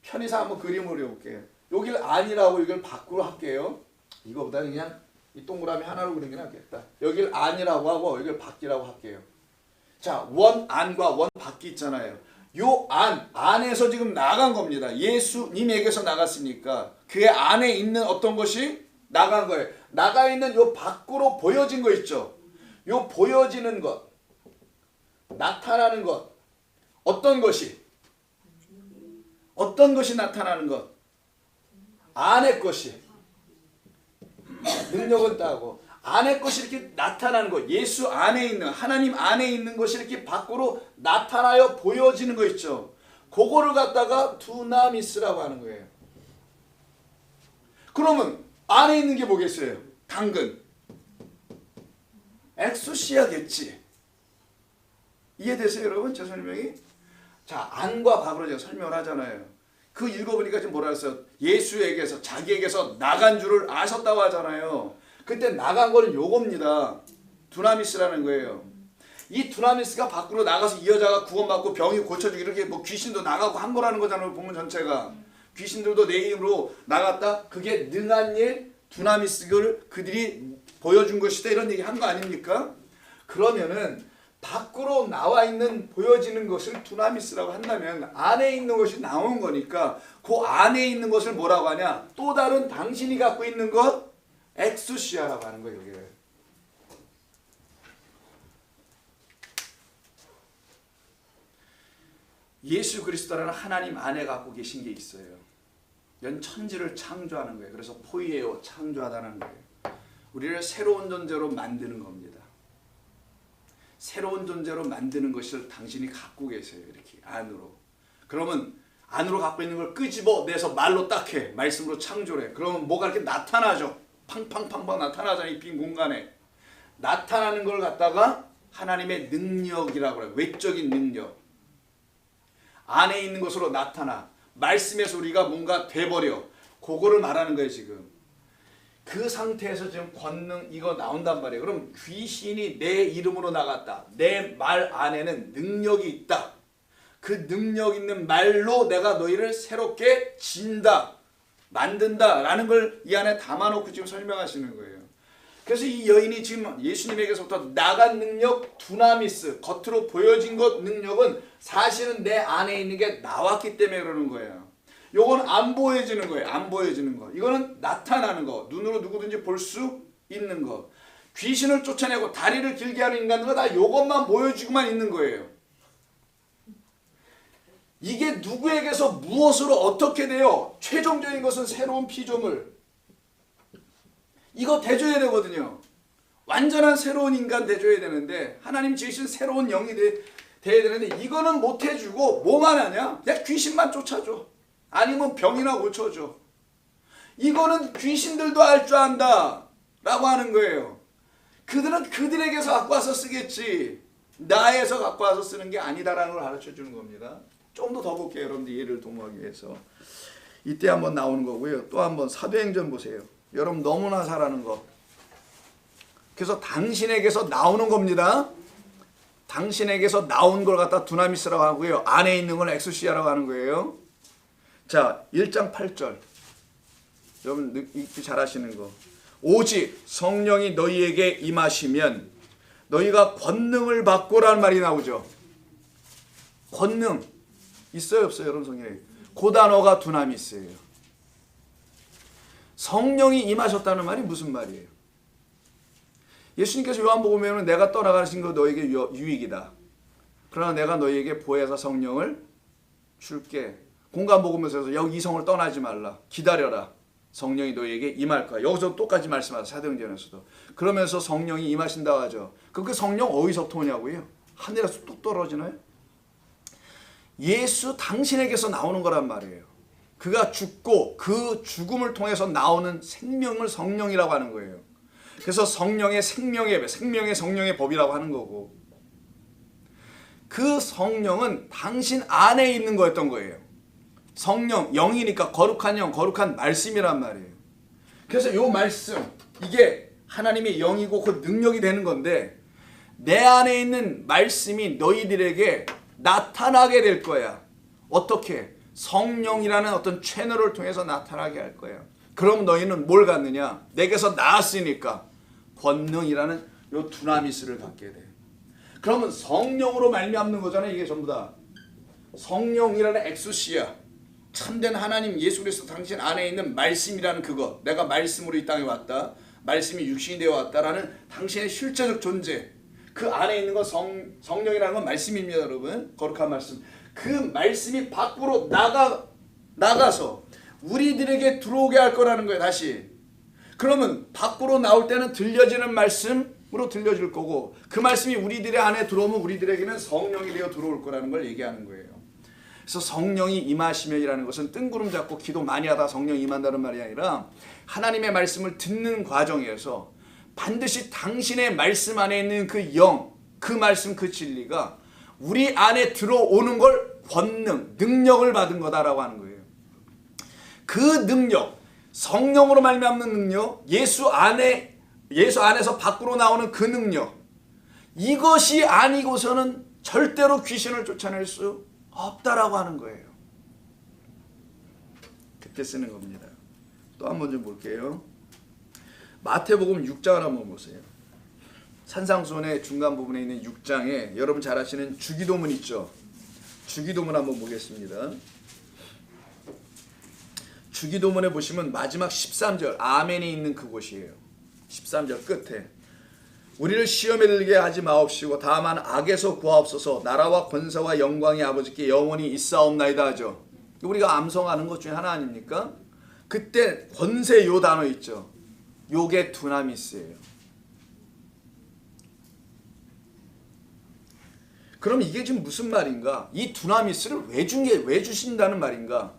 편의상 한번 그림을 그려볼게요. 여기를 안이라고 여기를 밖으로 할게요. 이거보다 그냥 이 동그라미 하나로 그리는 게 낫겠다. 여기를 안이라고 하고 여기를 밖이라고 할게요. 자, 원 안과 원 밖이 있잖아요. 요 안에서 지금 나간 겁니다. 예수님에게서 나갔으니까 그 안에 있는 어떤 것이 나간 거예요. 나가 있는 요 밖으로 보여진 거 있죠. 요 보여지는 것, 나타나는 것, 어떤 것이 나타나는 것, 안의 것이 능력은 따고 안의 것이 이렇게 나타나는 것, 예수 안에 있는 하나님 안에 있는 것이 이렇게 밖으로 나타나여 보여지는 거 있죠. 그거를 갖다가 두나미스라고 하는 거예요. 그러면 안에 있는 게 뭐겠어요? 당근, 엑소시아겠지. 이해되세요 여러분? 제 설명이? 자, 안과 밖으로 제가 설명을 하잖아요. 그 읽어보니까 지금 뭐라 했어요? 예수에게서 자기에게서 나간 줄을 아셨다고 하잖아요. 그때 나간 거는 요겁니다. 두나미스라는 거예요. 이 두나미스가 밖으로 나가서 이 여자가 구원받고 병이 고쳐지고 이렇게 뭐 귀신도 나가고 한 거라는 거잖아요. 본문 전체가. 귀신들도 내 이름으로 나갔다. 그게 능한 일, 두나미스를 그들이 보여준 것이다. 이런 얘기 한 거 아닙니까? 그러면은 밖으로 나와 있는 보여지는 것을 두나미스라고 한다면 안에 있는 것이 나온 거니까 그 안에 있는 것을 뭐라고 하냐? 또 다른 당신이 갖고 있는 것 엑수시아라고 하는 거예요. 여기를. 예수 그리스도라는 하나님 안에 갖고 계신 게 있어요. 연 천지를 창조하는 거예요. 그래서 포이에요, 창조하다는 거예요. 우리를 새로운 존재로 만드는 겁니다. 새로운 존재로 만드는 것을 당신이 갖고 계세요. 이렇게 안으로. 그러면 안으로 갖고 있는 걸 끄집어내서 말로 딱 해. 말씀으로 창조를 해. 그러면 뭐가 이렇게 나타나죠. 팡팡팡팡 나타나잖아요. 이 빈 공간에. 나타나는 걸 갖다가 하나님의 능력이라고 해요. 외적인 능력. 안에 있는 것으로 나타나. 말씀에서 우리가 뭔가 돼버려. 그거를 말하는 거예요 지금. 그 상태에서 지금 권능 이거 나온단 말이에요. 그럼 귀신이 내 이름으로 나갔다. 내 말 안에는 능력이 있다. 그 능력 있는 말로 내가 너희를 새롭게 진다. 만든다. 라는 걸 이 안에 담아놓고 지금 설명하시는 거예요. 그래서 이 여인이 지금 예수님에게서부터 나간 능력 두나미스 겉으로 보여진 것 능력은 사실은 내 안에 있는 게 나왔기 때문에 그러는 거예요. 요건 안 보여지는 거예요. 안 보여지는 거. 이거는 나타나는 거. 눈으로 누구든지 볼 수 있는 거. 귀신을 쫓아내고 다리를 길게 하는 인간들은 다 요것만 보여주고만 있는 거예요. 이게 누구에게서 무엇으로 어떻게 돼요? 최종적인 것은 새로운 피조물. 이거 대줘야 되거든요. 완전한 새로운 인간 대줘야 되는데 하나님 지으신 새로운 영이 돼야 되는데 이거는 못 해주고 뭐만 하냐? 그냥 귀신만 쫓아줘. 아니면 병이나 고쳐줘. 이거는 귀신들도 알 줄 안다 라고 하는 거예요. 그들은 그들에게서 갖고 와서 쓰겠지 나에서 갖고 와서 쓰는 게 아니다라는 걸 가르쳐 주는 겁니다. 좀 더 볼게요. 여러분들 이해를 도모하기 위해서. 이때 한번 나오는 거고요. 또 한번 사도행전 보세요. 여러분 너무나 잘하는 거. 그래서 당신에게서 나오는 겁니다. 당신에게서 나온 걸 갖다 두나미스라고 하고요. 안에 있는 건 엑수시아라고 하는 거예요. 자, 1장 8절. 여러분 읽기 잘하시는 거. 오직 성령이 너희에게 임하시면 너희가 권능을 받고라는 말이 나오죠. 권능 있어요 없어요 여러분 성경에? 그 단어가 두나미스예요. 성령이 임하셨다는 말이 무슨 말이에요? 예수님께서 요한복음에는 내가 떠나가신 거 너에게 유익이다. 그러나 내가 너희에게 보혜사 성령을 줄게. 공간복음에서 여기 이 성을 떠나지 말라. 기다려라. 성령이 너희에게 임할 거야. 여기서 똑같이 말씀하죠. 사도행전에서도. 그러면서 성령이 임하신다고 하죠. 그 성령 어디서부터 오냐고요? 하늘에서 뚝 떨어지나요? 예수 당신에게서 나오는 거란 말이에요. 그가 죽고 그 죽음을 통해서 나오는 생명을 성령이라고 하는 거예요. 그래서 성령의 생명의 성령의 법이라고 하는 거고 그 성령은 당신 안에 있는 거였던 거예요. 성령, 영이니까 거룩한 영, 거룩한 말씀이란 말이에요. 그래서 이 말씀, 이게 하나님의 영이고 그 능력이 되는 건데 내 안에 있는 말씀이 너희들에게 나타나게 될 거야. 어떻게? 성령이라는 어떤 채널을 통해서 나타나게 할 거야. 그럼 너희는 뭘 갖느냐? 내게서 나았으니까 권능이라는 요 두나미스를 갖게 돼. 그러면 성령으로 말미암는 거잖아요. 이게 전부 다. 성령이라는 엑수시아, 참된 하나님 예수 그리스도 당신 안에 있는 말씀이라는 그것, 내가 말씀으로 이 땅에 왔다, 말씀이 육신이 되어 왔다라는 당신의 실체적 존재, 그 안에 있는 건 성령이라는 건 말씀입니다. 여러분, 거룩한 말씀. 그 말씀이 밖으로 나가서 우리들에게 들어오게 할 거라는 거예요. 다시. 그러면 밖으로 나올 때는 들려지는 말씀으로 들려질 거고, 그 말씀이 우리들의 안에 들어오면 우리들에게는 성령이 되어 들어올 거라는 걸 얘기하는 거예요. 그래서 성령이 임하시면이라는 것은 뜬구름 잡고 기도 많이 하다 성령이 임한다는 말이 아니라, 하나님의 말씀을 듣는 과정에서 반드시 당신의 말씀 안에 있는 그 영, 그 말씀, 그 진리가 우리 안에 들어오는 걸 권능, 능력을 받은 거다라고 하는 거예요. 그 능력, 성령으로 말미암는 능력, 예수 안에서 밖으로 나오는 그 능력, 이것이 아니고서는 절대로 귀신을 쫓아낼 수 없다라고 하는 거예요. 그때 쓰는 겁니다. 또 한 번 좀 볼게요. 마태복음 6장을 한번 보세요. 산상수훈의 중간 부분에 있는 6장에 여러분 잘 아시는 주기도문 있죠. 주기도문 한번 보겠습니다. 주기도문에 보시면 마지막 13절 아멘이 있는 그곳이에요. 13절 끝에 우리를 시험에 들게 하지 마옵시고 다만 악에서 구하옵소서. 나라와 권세와 영광이 아버지께 영원히 있사옵나이다 하죠. 우리가 암송하는 것 중에 하나 아닙니까? 그때 권세 요 단어 있죠. 요게 두나미스예요. 그럼 이게 지금 무슨 말인가? 이 두나미스를 왜 주신다는 말인가?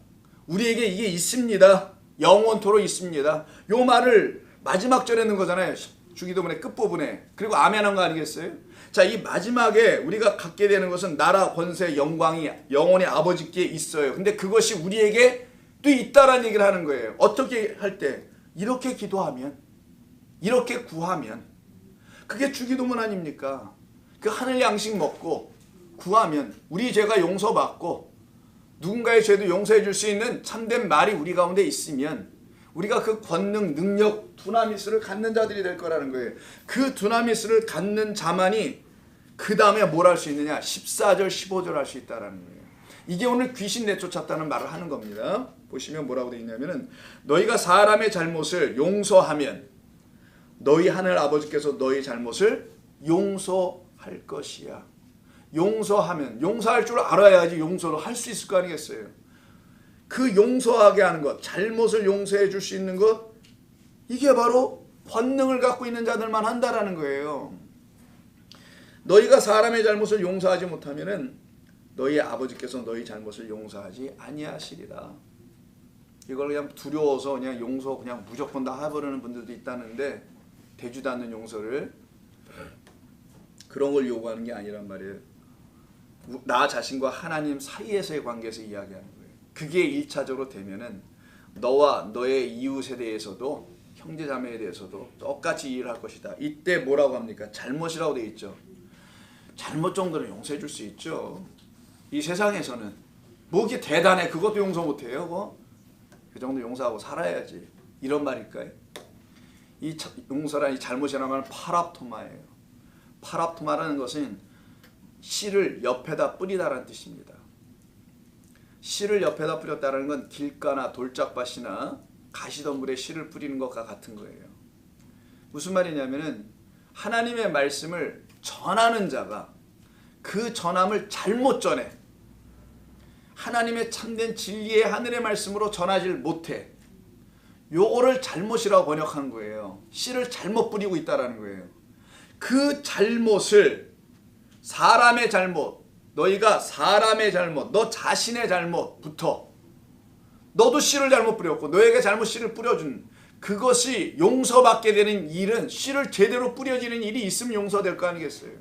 우리에게 이게 있습니다. 영원토록 있습니다. 요 말을 마지막 절에 넣은 거잖아요. 주기도문의 끝부분에. 그리고 아멘한 거 아니겠어요? 자, 이 마지막에 우리가 갖게 되는 것은 나라, 권세, 영광이 영원히 아버지께 있어요. 근데 그것이 우리에게 또 있다라는 얘기를 하는 거예요. 어떻게 할 때? 이렇게 기도하면, 이렇게 구하면, 그게 주기도문 아닙니까? 그 하늘 양식 먹고 구하면 우리 죄가 용서받고 누군가의 죄도 용서해 줄 수 있는 참된 말이 우리 가운데 있으면 우리가 그 권능, 능력, 두나미스를 갖는 자들이 될 거라는 거예요. 그 두나미스를 갖는 자만이 그 다음에 뭘 할 수 있느냐? 14절, 15절 할 수 있다는 거예요. 이게 오늘 귀신 내쫓았다는 말을 하는 겁니다. 보시면 뭐라고 되어 있냐면은 너희가 사람의 잘못을 용서하면 너희 하늘 아버지께서 너희 잘못을 용서할 것이야. 용서하면, 용서할 줄 알아야지 용서를 할 수 있을 거 아니겠어요. 그 용서하게 하는 것, 잘못을 용서해 줄 수 있는 것, 이게 바로 권능을 갖고 있는 자들만 한다라는 거예요. 너희가 사람의 잘못을 용서하지 못하면은 너희 아버지께서 너희 잘못을 용서하지 아니하시리라. 이걸 그냥 두려워서 그냥 용서 그냥 무조건 다 해버리는 분들도 있다는데, 되지도 않는 용서를, 그런 걸 요구하는 게 아니란 말이에요. 나 자신과 하나님 사이에서의 관계에서 이야기하는 거예요. 그게 1차적으로 되면은 너와 너의 이웃에 대해서도, 형제자매에 대해서도 똑같이 이해를 할 것이다. 이때 뭐라고 합니까? 잘못이라고 되어 있죠. 잘못 정도는 용서해 줄 수 있죠. 이 세상에서는 뭐 이렇게 대단해, 그것도 용서 못해요. 뭐? 그 정도 용서하고 살아야지, 이런 말일까요? 이 용서란, 이 잘못이라는 말은 파랍토마예요. 파랍토마라는 것은 씨를 옆에다 뿌리다라는 뜻입니다. 씨를 옆에다 뿌렸다는 건 길가나 돌짝밭이나 가시덤불에 씨를 뿌리는 것과 같은 거예요. 무슨 말이냐면은 하나님의 말씀을 전하는 자가 그 전함을 잘못 전해, 하나님의 참된 진리의 하늘의 말씀으로 전하지 못해. 요거를 잘못이라고 번역한 거예요. 씨를 잘못 뿌리고 있다라는 거예요. 그 잘못을, 사람의 잘못, 너희가 사람의 잘못, 너 자신의 잘못부터, 너도 씨를 잘못 뿌렸고 너에게 잘못 씨를 뿌려준 그것이 용서받게 되는 일은, 씨를 제대로 뿌려지는 일이 있으면 용서될 거 아니겠어요.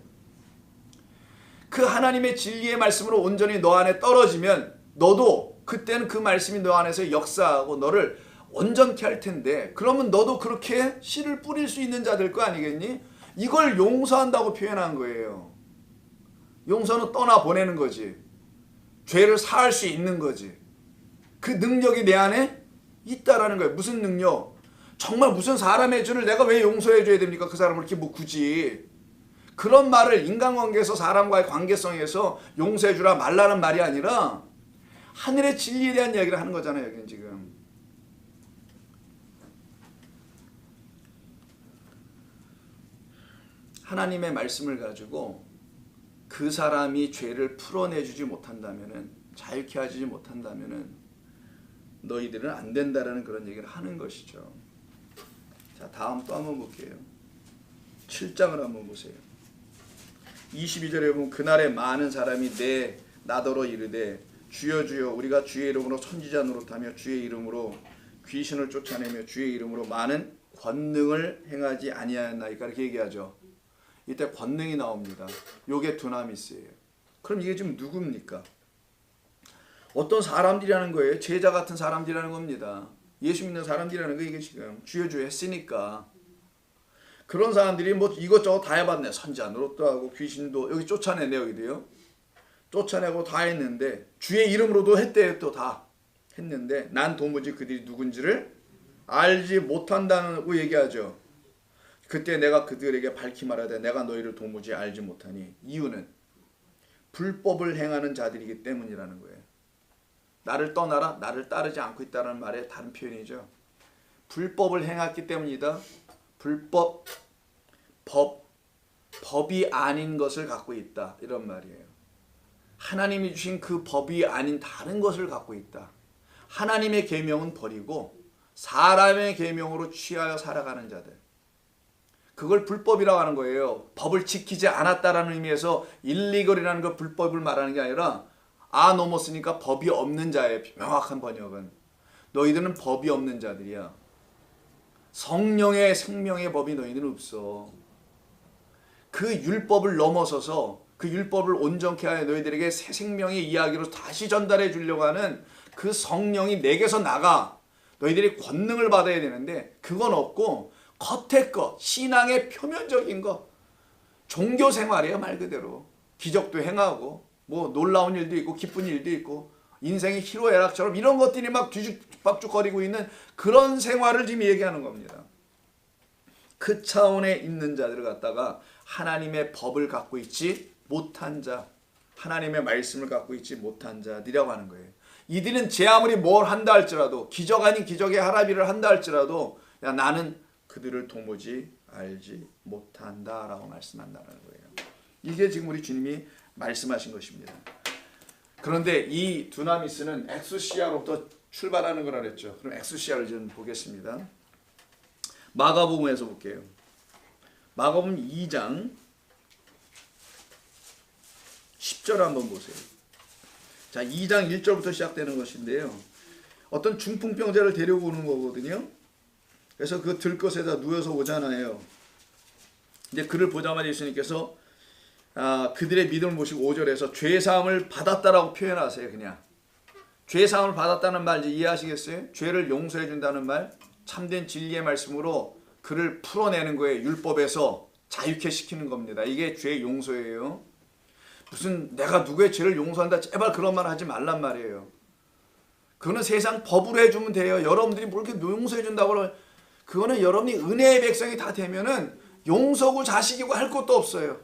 그 하나님의 진리의 말씀으로 온전히 너 안에 떨어지면 너도 그때는 그 말씀이 너 안에서 역사하고 너를 온전케 할 텐데, 그러면 너도 그렇게 씨를 뿌릴 수 있는 자 될 거 아니겠니? 이걸 용서한다고 표현한 거예요. 용서는 떠나보내는 거지. 죄를 사할 수 있는 거지. 그 능력이 내 안에 있다라는 거예요. 무슨 능력? 정말 무슨 사람의 죄를 내가 왜 용서해 줘야 됩니까? 그 사람을 이렇게 뭐 굳이. 그런 말을 인간관계에서 사람과의 관계성에서 용서해 주라 말라는 말이 아니라 하늘의 진리에 대한 이야기를 하는 거잖아요. 여기는 지금. 하나님의 말씀을 가지고 그 사람이 죄를 풀어내주지 못한다면은, 자유케 하지 못한다면은 너희들은 안 된다라는 그런 얘기를 하는 것이죠. 자, 다음 또 한번 볼게요. 7장을 한번 보세요. 22절에 보면 그날에 많은 사람이 나더러 이르되 주여 주여 우리가 주의 이름으로 선지자 노릇하며 주의 이름으로 귀신을 쫓아내며 주의 이름으로 많은 권능을 행하지 아니하였나이까 이렇게 얘기하죠. 이때 권능이 나옵니다. 요게 두나미스예요. 그럼 이게 지금 누굽니까? 어떤 사람들이라는 거예요. 제자 같은 사람들이라는 겁니다. 예수 믿는 사람들이라는 거 이게 지금 주여 주여 했으니까. 그런 사람들이 뭐 이것저것 다 해봤네. 선지자 노릇도 하고 귀신도 여기 쫓아내네. 여기도요. 쫓아내고 다 했는데 주의 이름으로도 했대요. 또 다 했는데 난 도무지 그들이 누군지를 알지 못한다고 얘기하죠. 그때 내가 그들에게 밝히 말하되 내가 너희를 도무지 알지 못하니 이유는 불법을 행하는 자들이기 때문이라는 거예요. 나를 떠나라, 나를 따르지 않고 있다는 말의 다른 표현이죠. 불법을 행했기 때문이다. 불법, 법이 아닌 것을 갖고 있다. 이런 말이에요. 하나님이 주신 그 법이 아닌 다른 것을 갖고 있다. 하나님의 계명은 버리고 사람의 계명으로 취하여 살아가는 자들. 그걸 불법이라고 하는 거예요. 법을 지키지 않았다라는 의미에서 일리걸이라는 걸 불법을 말하는 게 아니라 넘었으니까 법이 없는 자예요. 명확한 번역은. 너희들은 법이 없는 자들이야. 성령의 생명의 법이 너희들은 없어. 그 율법을 넘어서서 그 율법을 온전케 하여 너희들에게 새 생명의 이야기로 다시 전달해 주려고 하는 그 성령이 내게서 나가. 너희들이 권능을 받아야 되는데 그건 없고 겉의 것, 신앙의 표면적인 것, 종교 생활이에요. 말 그대로. 기적도 행하고 뭐 놀라운 일도 있고 기쁜 일도 있고 인생의 희로애락처럼 이런 것들이 막 뒤죽박죽거리고 있는 그런 생활을 지금 얘기하는 겁니다. 그 차원에 있는 자들을 갖다가 하나님의 법을 갖고 있지 못한 자, 하나님의 말씀을 갖고 있지 못한 자들이라고 하는 거예요. 이들은 제 아무리 뭘 한다 할지라도 기적 아닌 기적의 하라비를 한다 할지라도 야 나는 그들을 도무지 알지 못한다라고 말씀한다는 거예요. 이게 지금 우리 주님이 말씀하신 것입니다. 그런데 이 두나미스는 엑수시아로부터 출발하는 거라 그랬죠. 그럼 엑수시아를 좀 보겠습니다. 마가복음에서 볼게요. 마가복음 2장 10절 한번 보세요. 자, 2장 1절부터 시작되는 것인데요. 어떤 중풍병자를 데리고 오는 거거든요. 그래서 그 들것에다 누워서 오잖아요. 근데 그를 보자마자 예수님께서 그들의 믿음을 보시고 5절에서 죄사함을 받았다라고 표현하세요. 그냥 죄사함을 받았다는 말 이제 이해하시겠어요? 죄를 용서해 준다는 말, 참된 진리의 말씀으로 그를 풀어내는 거예요. 율법에서 자유케 시키는 겁니다. 이게 죄 용서예요. 무슨 내가 누구의 죄를 용서한다 제발 그런 말 하지 말란 말이에요. 그거는 세상 법으로 해주면 돼요. 여러분들이 뭘 이렇게 용서해 준다고 그러면 그거는 여러분이 은혜의 백성이 다 되면은 용서고 자식이고 할 것도 없어요.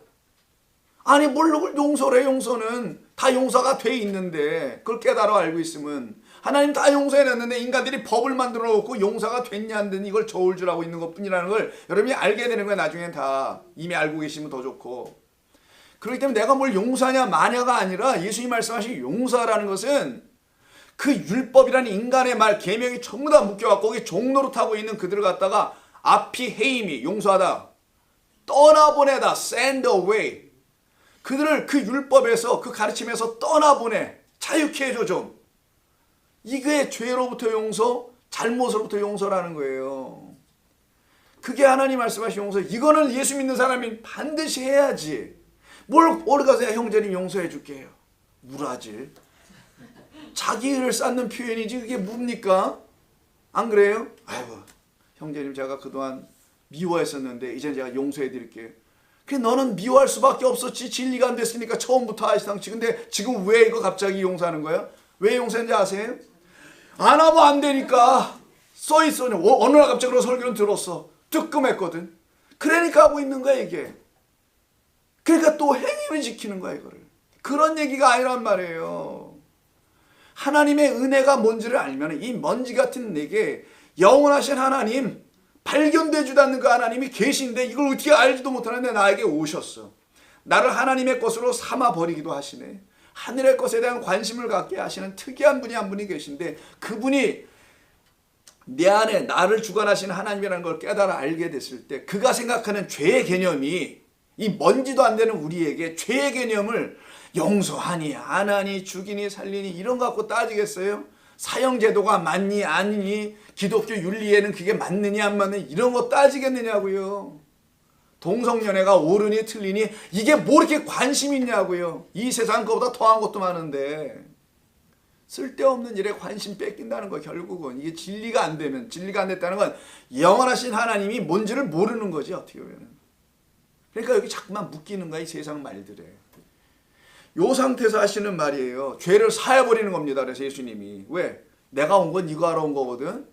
아니 뭘 용서를 해. 용서는 다 용서가 돼 있는데 그걸 깨달아 알고 있으면 하나님 다 용서해놨는데 인간들이 법을 만들어 놓고 용서가 됐냐 안 됐냐 이걸 저울질하고 있는 것뿐이라는 걸 여러분이 알게 되는 거예요. 나중엔 다 이미 알고 계시면 더 좋고. 그렇기 때문에 내가 뭘 용서하냐 마냐가 아니라 예수님 말씀하신 용서라는 것은 그 율법이라는 인간의 말 계명이 전부 다 묶여갖고 거기 종노릇하고 있는 그들을 갖다가 아피헤임이 용서하다 떠나보내다 send away 그들을 그 율법에서 그 가르침에서 떠나보내 자유케 해줘 좀. 이게 죄로부터 용서 잘못으로부터 용서라는 거예요. 그게 하나님 말씀하신 용서. 이거는 예수 믿는 사람이 반드시 해야지. 뭘 오래 가서 형제님 용서해 줄게요. 우라질. 자기를 쌓는 표현이지 그게 뭡니까? 안 그래요? 아이고 형제님 제가 그동안 미워했었는데 이제 제가 용서해 드릴게요. 그래 너는 미워할 수밖에 없었지. 진리가 안 됐으니까 처음부터 아시당치. 근데 지금 왜 이거 갑자기 용서하는 거야? 왜 용서했는지 아세요? 안 하면 안 되니까 써있어. 어느 날 갑자기 그런 설교는 들었어. 뜨끔했거든. 그러니까 하고 있는 거야 이게. 그러니까 또 행위를 지키는 거야 이거를. 그런 얘기가 아니란 말이에요. 하나님의 은혜가 뭔지를 알면 이 먼지 같은 내게 영원하신 하나님, 발견되지도 않는 그 하나님이 계신데 이걸 어떻게 알지도 못하는데 나에게 오셨어. 나를 하나님의 것으로 삼아버리기도 하시네. 하늘의 것에 대한 관심을 갖게 하시는 특이한 분이 한 분이 계신데, 그분이 내 안에 나를 주관하시는 하나님이라는 걸 깨달아 알게 됐을 때 그가 생각하는 죄의 개념이, 이 먼지도 안 되는 우리에게 죄의 개념을 용서하니 안 하니 죽이니 살리니 이런 거 갖고 따지겠어요? 사형제도가 맞니 아니니, 기독교 윤리에는 그게 맞느니 안 맞느니 이런 거 따지겠느냐고요. 동성연애가 옳으니 틀리니 이게 뭐 이렇게 관심 있냐고요. 이 세상 것보다 더한 것도 많은데 쓸데없는 일에 관심 뺏긴다는 거. 결국은 이게 진리가 안 되면, 진리가 안 됐다는 건 영원하신 하나님이 뭔지를 모르는 거지 어떻게 보면. 그러니까 여기 자꾸만 묶이는 거야 이 세상 말들에. 요 상태에서 하시는 말이에요. 죄를 사해버리는 겁니다. 그래서 예수님이 왜? 내가 온 건 이거 하러 온 거거든.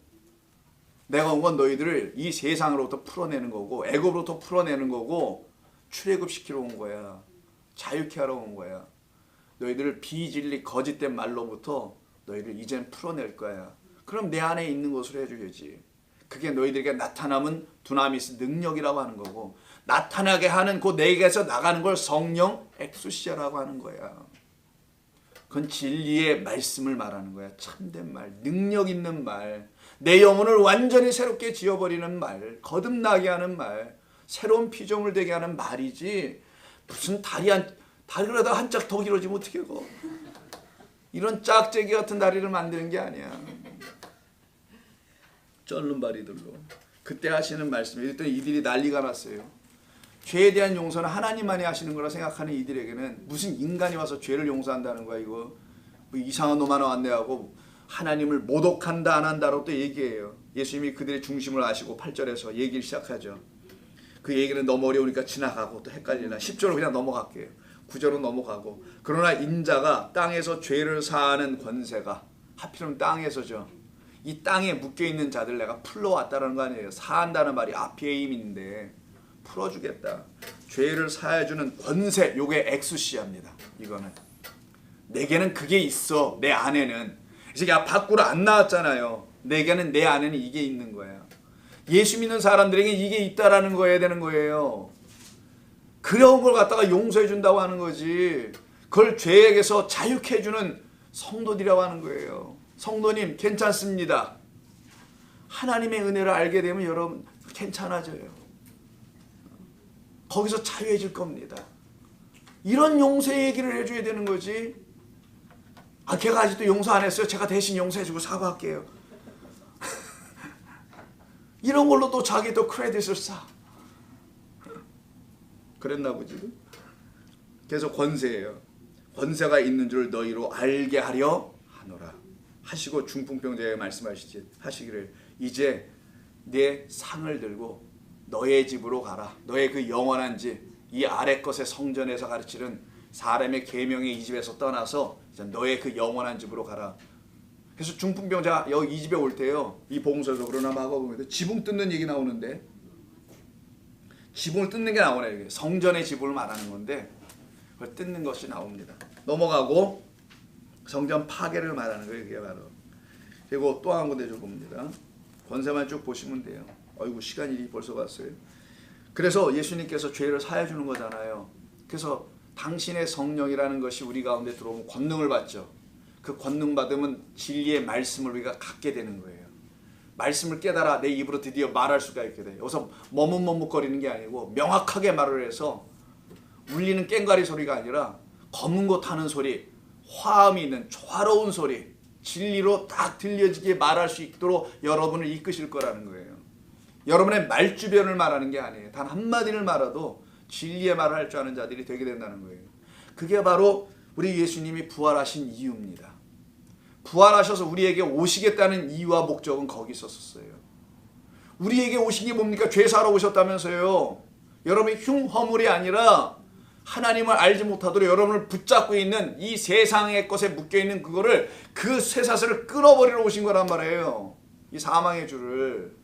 내가 온 건 너희들을 이 세상으로부터 풀어내는 거고, 애굽으로부터 풀어내는 거고, 출애굽시키러 온 거야. 자유케 하러 온 거야. 너희들을 비진리 거짓된 말로부터 너희를 이제는 풀어낼 거야. 그럼 내 안에 있는 것으로 해줘야지. 그게 너희들에게 나타남은 두나미스 능력이라고 하는 거고, 나타나게 하는 그 내게서 나가는 걸 성령 엑수시아라고 하는 거야. 그건 진리의 말씀을 말하는 거야. 참된 말, 능력 있는 말, 내 영혼을 완전히 새롭게 지어버리는 말, 거듭나게 하는 말, 새로운 피조물 되게 하는 말이지, 무슨 다리라도 한 짝 더 길어지면 어떻게 고 이런 짝재기 같은 다리를 만드는 게 아니야. 쩔는 바리들로. 그때 하시는 말씀, 이랬더니 이들이 난리가 났어요. 죄에 대한 용서는 하나님만이 하시는 거라 생각하는 이들에게는 무슨 인간이 와서 죄를 용서한다는 거야 이거. 뭐 이상한 놈 하나 왔네 하고 하나님을 모독한다 안 한다로 또 얘기해요. 예수님이 그들의 중심을 아시고 8절에서 얘기를 시작하죠. 그 얘기는 너무 어려우니까 지나가고 또 헷갈리나 10절로 그냥 넘어갈게요. 9절로 넘어가고, 그러나 인자가 땅에서 죄를 사하는 권세가, 하필이면 땅에서죠. 이 땅에 묶여있는 자들 내가 풀러왔다는 거 아니에요. 사한다는 말이 아피에임인데 풀어주겠다. 죄를 사해주는 권세, 요게 엑수시아입니다. 이거는 내게는 그게 있어. 내 안에는. 그래서 밖으로 안 나왔잖아요. 내게는, 내 안에는 이게 있는 거야. 예수 믿는 사람들에게 이게 있다라는 거여야 되는 거예요. 그런 걸 갖다가 용서해 준다고 하는 거지. 그걸 죄에게서 자유케 해주는 성도들이라고 하는 거예요. 성도님 괜찮습니다. 하나님의 은혜를 알게 되면 여러분 괜찮아져요. 거기서 자유해질 겁니다. 이런 용서의 얘기를 해줘야 되는 거지. 걔가 아직도 용서 안 했어요. 제가 대신 용서해주고 사과할게요. 이런 걸로 또 자기 또 크레딧을 쌓아. 그랬나 보지. 그래서 권세예요. 권세가 있는 줄 너희로 알게 하려 하노라 하시고, 중풍병자에게 하시기를 이제 내 상을 들고 너의 집으로 가라. 너의 그 영원한 집, 이 아래 것의 성전에서 가르치는 사람의 계명의 이 집에서 떠나서 너의 그 영원한 집으로 가라. 그래서 중풍병자 여기 이 집에 올 때요, 이 복음서에서 그러나 마가복음에도 지붕 뜯는 얘기 나오는데, 지붕을 뜯는 게 나오네요. 성전의 지붕을 말하는 건데 그걸 뜯는 것이 나옵니다. 넘어가고 성전 파괴를 말하는 거예요. 그게 바로. 그리고 또 한 군데 좀 봅니다. 권세만 쭉 보시면 돼요. 어이구 시간이 벌써 갔어요. 그래서 예수님께서 죄를 사해 주는 거잖아요. 그래서 당신의 성령이라는 것이 우리 가운데 들어오면 권능을 받죠. 그 권능 받으면 진리의 말씀을 우리가 갖게 되는 거예요. 말씀을 깨달아 내 입으로 드디어 말할 수가 있게 돼요. 여기서 머뭇머뭇거리는 게 아니고 명확하게 말을 해서 울리는 꽹과리 소리가 아니라 검은 거 타는 소리, 화음이 있는 조화로운 소리, 진리로 딱 들려지게 말할 수 있도록 여러분을 이끄실 거라는 거예요. 여러분의 말주변을 말하는 게 아니에요. 단 한마디를 말해도 진리의 말을 할 줄 아는 자들이 되게 된다는 거예요. 그게 바로 우리 예수님이 부활하신 이유입니다. 부활하셔서 우리에게 오시겠다는 이유와 목적은 거기 있었어요. 우리에게 오신 게 뭡니까? 죄 사러 오셨다면서요. 여러분이 흉허물이 아니라 하나님을 알지 못하도록 여러분을 붙잡고 있는 이 세상의 것에 묶여있는 그거를, 그 쇠사슬을 끊어버리러 오신 거란 말이에요. 이 사망의 줄을.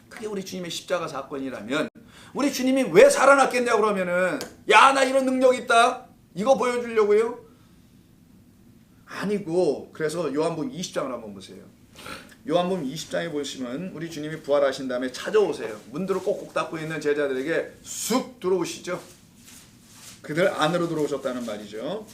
그게 우리 주님의 십자가 사건이라면 우리 주님이 왜 살아났겠냐 그러면은 야, 나 이런 능력 있다 이거 보여주려고요? 아니고, 그래서 요한복음 20장을 한번 보세요. 요한복음 20장에 보시면 우리 주님이 부활하신 다음에 찾아오세요. 문들을 꼭꼭 닫고 있는 제자들에게 쑥 들어오시죠. 그들 안으로 들어오셨다는 말이죠.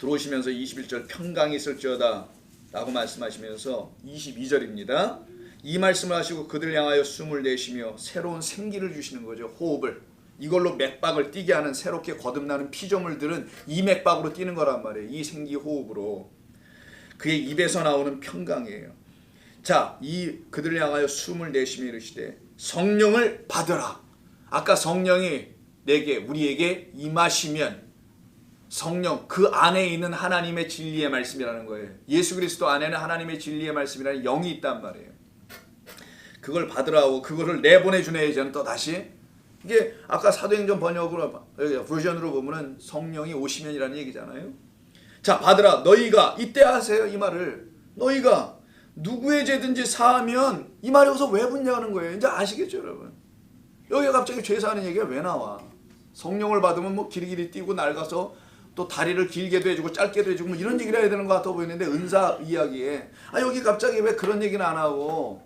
들어오시면서 21절 평강이 있을지어다 라고 말씀하시면서 22절입니다. 이 말씀을 하시고 그들 향하여 숨을 내쉬며 새로운 생기를 주시는 거죠. 호흡을. 이걸로 맥박을 뛰게 하는 새롭게 거듭나는 피조물들은 이 맥박으로 뛰는 거란 말이에요. 이 생기 호흡으로. 그의 입에서 나오는 평강이에요. 자, 이 그들을 향하여 숨을 내쉬며 이르시되 성령을 받으라. 아까 성령이 우리에게 임하시면 성령, 그 안에 있는 하나님의 진리의 말씀이라는 거예요. 예수 그리스도 안에는 하나님의 진리의 말씀이라는 영이 있단 말이에요. 그걸 받으라고, 그거를 내보내주네. 저는 또 다시 이게 아까 사도행전 번역으로 버전으로 보면은 성령이 오시면이라는 얘기잖아요. 자, 받으라. 너희가 이때 하세요. 이 말을 너희가 누구의 죄든지 사하면, 이 말이 여기서 왜 붙냐는 거예요. 이제 아시겠죠, 여러분? 여기가 갑자기 죄 사하는 얘기가 왜 나와? 성령을 받으면 뭐 길이길이 뛰고 낡아서 또 다리를 길게도 해주고 짧게도 해주고 뭐 이런 얘기를 해야 되는 것 같아 보이는데, 은사 이야기에 여기 갑자기 왜 그런 얘기는 안 하고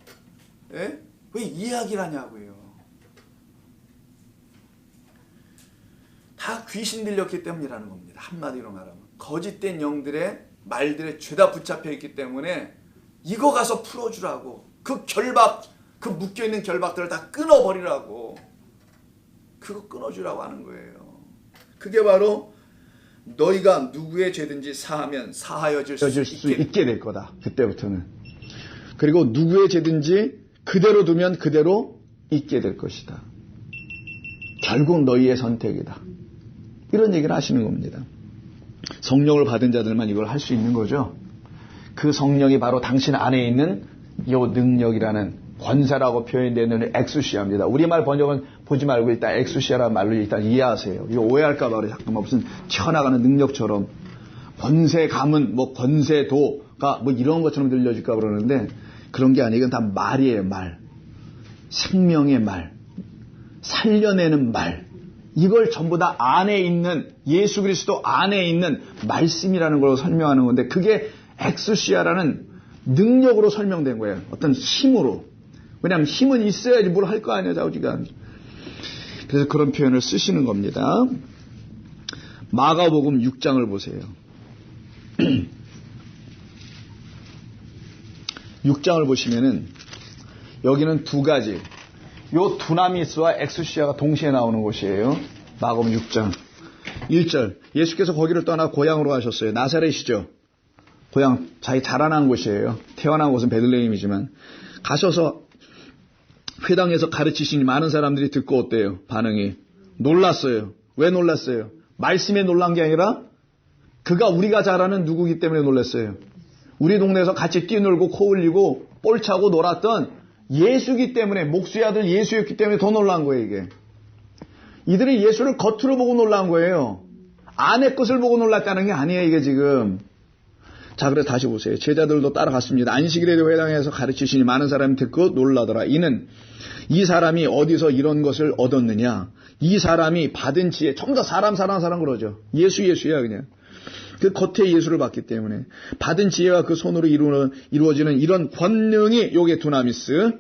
왜 이야기를 하냐고요. 다 귀신 들렸기 때문이라는 겁니다. 한마디로 말하면 거짓된 영들의 말들에 죄다 붙잡혀 있기 때문에 이거 가서 풀어주라고, 그 결박, 그 묶여있는 결박들을 다 끊어버리라고, 그거 끊어주라고 하는 거예요. 그게 바로 너희가 누구의 죄든지 사하면 사하여질 수 있게 될 거다. 그때부터는. 그리고 누구의 죄든지 그대로 두면 그대로 있게 될 것이다. 결국 너희의 선택이다. 이런 얘기를 하시는 겁니다. 성령을 받은 자들만 이걸 할 수 있는 거죠. 그 성령이 바로 당신 안에 있는 이 능력이라는 권세라고 표현되는 엑수시아입니다. 우리말 번역은 보지 말고 일단 엑수시아라는 말로 일단 이해하세요. 이거 오해할까 봐 잠깐만 무슨 튀어나가는 능력처럼 권세 가문, 뭐 권세도가 뭐 이런 것처럼 들려질까 그러는데 그런 게 아니고 다 말이에요. 말. 생명의 말. 살려내는 말. 이걸 전부 다 안에 있는 예수 그리스도 안에 있는 말씀이라는 걸로 설명하는 건데, 그게 엑수시아라는 능력으로 설명된 거예요. 어떤 힘으로. 왜냐하면 힘은 있어야지 뭘 할 거 아니야, 좌우지간. 그래서 그런 표현을 쓰시는 겁니다. 마가복음 6장을 보세요. 6장을 보시면은 여기는 두 가지, 요 두나미스와 엑수시아가 동시에 나오는 곳이에요. 마가복음 6장 1절. 예수께서 거기를 떠나 고향으로 가셨어요. 나사렛이죠. 고향, 자기 자라난 곳이에요. 태어난 곳은 베들레헴이지만 가셔서 회당에서 가르치시니 많은 사람들이 듣고 어때요? 반응이 놀랐어요. 왜 놀랐어요? 말씀에 놀란 게 아니라 그가 우리가 잘 아는 누구기 때문에 놀랐어요. 우리 동네에서 같이 뛰놀고 코 흘리고 볼 차고 놀았던 예수기 때문에, 목수의 아들 예수였기 때문에 더 놀란 거예요. 이게 이들이 예수를 겉으로 보고 놀란 거예요. 안의 것을 보고 놀랐다는 게 아니에요. 이게 지금. 자, 그래 다시 보세요. 제자들도 따라갔습니다. 안식일에도 회당에서 가르치시니 많은 사람이 듣고 놀라더라. 이는 이 사람이 어디서 이런 것을 얻었느냐. 이 사람이 받은 지혜, 전부 다 사람 그러죠. 예수야 그냥. 그 겉에 예수를 받기 때문에 받은 지혜와 그 손으로 이루어지는 이런 권능이, 요게 두나미스,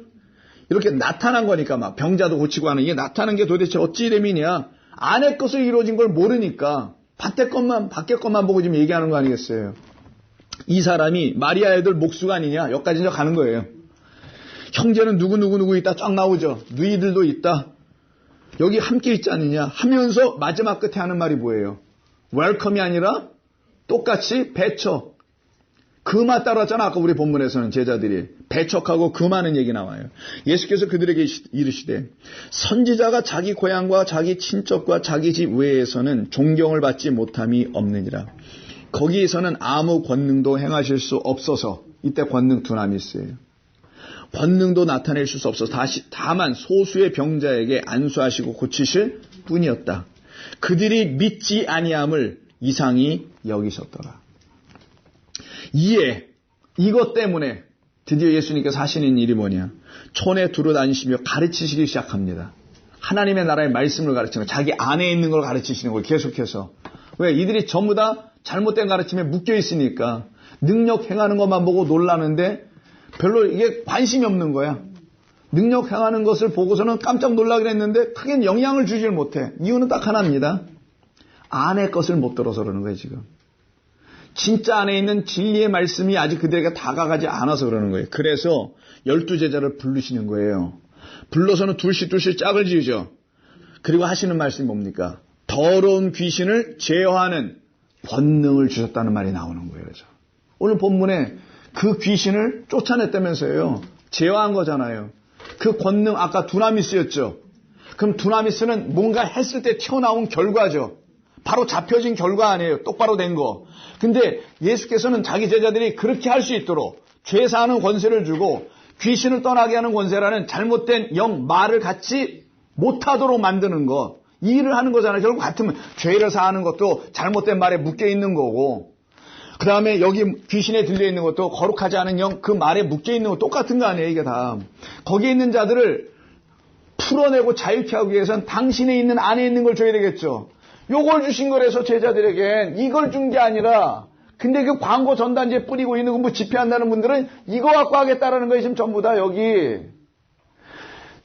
이렇게 나타난 거니까, 막 병자도 고치고 하는 이게 나타난 게 도대체 어찌 됨이냐. 안의 것을 이루어진 걸 모르니까 밖에 것만 보고 지금 얘기하는 거 아니겠어요. 이 사람이 마리아의 아들 목수가 아니냐, 여기까지 이제 가는 거예요. 형제는 누구 있다 쫙 나오죠. 너희들도 있다, 여기 함께 있지 않느냐 하면서 마지막 끝에 하는 말이 뭐예요? 웰컴이 아니라 똑같이 배척. 금화 따랐잖아. 아까 우리 본문에서는 제자들이 배척하고 금하는 얘기 나와요. 예수께서 그들에게 이르시되 선지자가 자기 고향과 자기 친척과 자기 집 외에서는 존경을 받지 못함이 없느니라. 거기에서는 아무 권능도 행하실 수 없어서, 이때 권능 두나미스예요. 권능도 나타낼 수 없어서 다만 소수의 병자에게 안수하시고 고치실 뿐이었다. 그들이 믿지 아니함을 이상히 여기셨더라. 이것 때문에 드디어 예수님께서 하시는 일이 뭐냐. 촌에 두루 다니시며 가르치시기 시작합니다. 하나님의 나라의 말씀을 가르치는 거, 자기 안에 있는 걸 가르치시는 걸 계속해서. 왜? 이들이 전부 다 잘못된 가르침에 묶여 있으니까 능력 행하는 것만 보고 놀라는데 별로 이게 관심이 없는 거야. 능력 행하는 것을 보고서는 깜짝 놀라긴 했는데 크게 영향을 주질 못해. 이유는 딱 하나입니다. 안의 것을 못 들어서 그러는 거예요, 지금. 진짜 안에 있는 진리의 말씀이 아직 그들에게 다가가지 않아서 그러는 거예요. 그래서 12제자를 부르시는 거예요. 불러서는 둘씩 짝을 지으죠. 그리고 하시는 말씀이 뭡니까? 더러운 귀신을 제어하는 권능을 주셨다는 말이 나오는 거예요. 그래서. 오늘 본문에 그 귀신을 쫓아냈다면서요. 제어한 거잖아요. 그 권능, 아까 두나미스였죠. 그럼 두나미스는 뭔가 했을 때 튀어나온 결과죠. 바로 잡혀진 결과 아니에요. 똑바로 된 거. 근데 예수께서는 자기 제자들이 그렇게 할 수 있도록 죄사하는 권세를 주고 귀신을 떠나게 하는 권세라는 잘못된 영, 말을 같이 못하도록 만드는 거. 이 일을 하는 거잖아요. 결국 같으면 죄를 사하는 것도 잘못된 말에 묶여 있는 거고, 그 다음에 여기 귀신에 들려 있는 것도 거룩하지 않은 영, 그 말에 묶여 있는 거 똑같은 거 아니에요, 이게 다. 거기에 있는 자들을 풀어내고 자유케 하기 위해서는 당신에 있는 안에 있는 걸 줘야 되겠죠. 요걸 주신 거라서 제자들에겐 이걸 준 게 아니라, 근데 그 광고 전단지에 뿌리고 있는 거 뭐 집회한다는 분들은 이거 갖고 하겠다라는 거예요, 지금 전부 다 여기.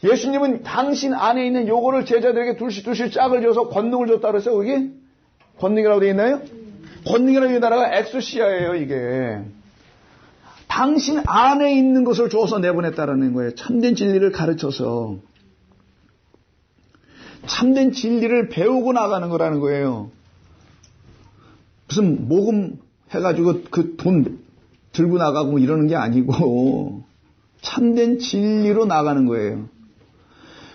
예수님은 당신 안에 있는 요거를 제자들에게 둘씩 짝을 지어서 권능을 줬다 그랬어요, 여기? 권능이라고 되어 있나요? 권능이라는 단어가 엑소시아예요, 이게. 당신 안에 있는 것을 줘서 내보냈다라는 거예요. 참된 진리를 가르쳐서. 참된 진리를 배우고 나가는 거라는 거예요. 무슨 모금 해가지고 그 돈 들고 나가고 이러는 게 아니고 참된 진리로 나가는 거예요.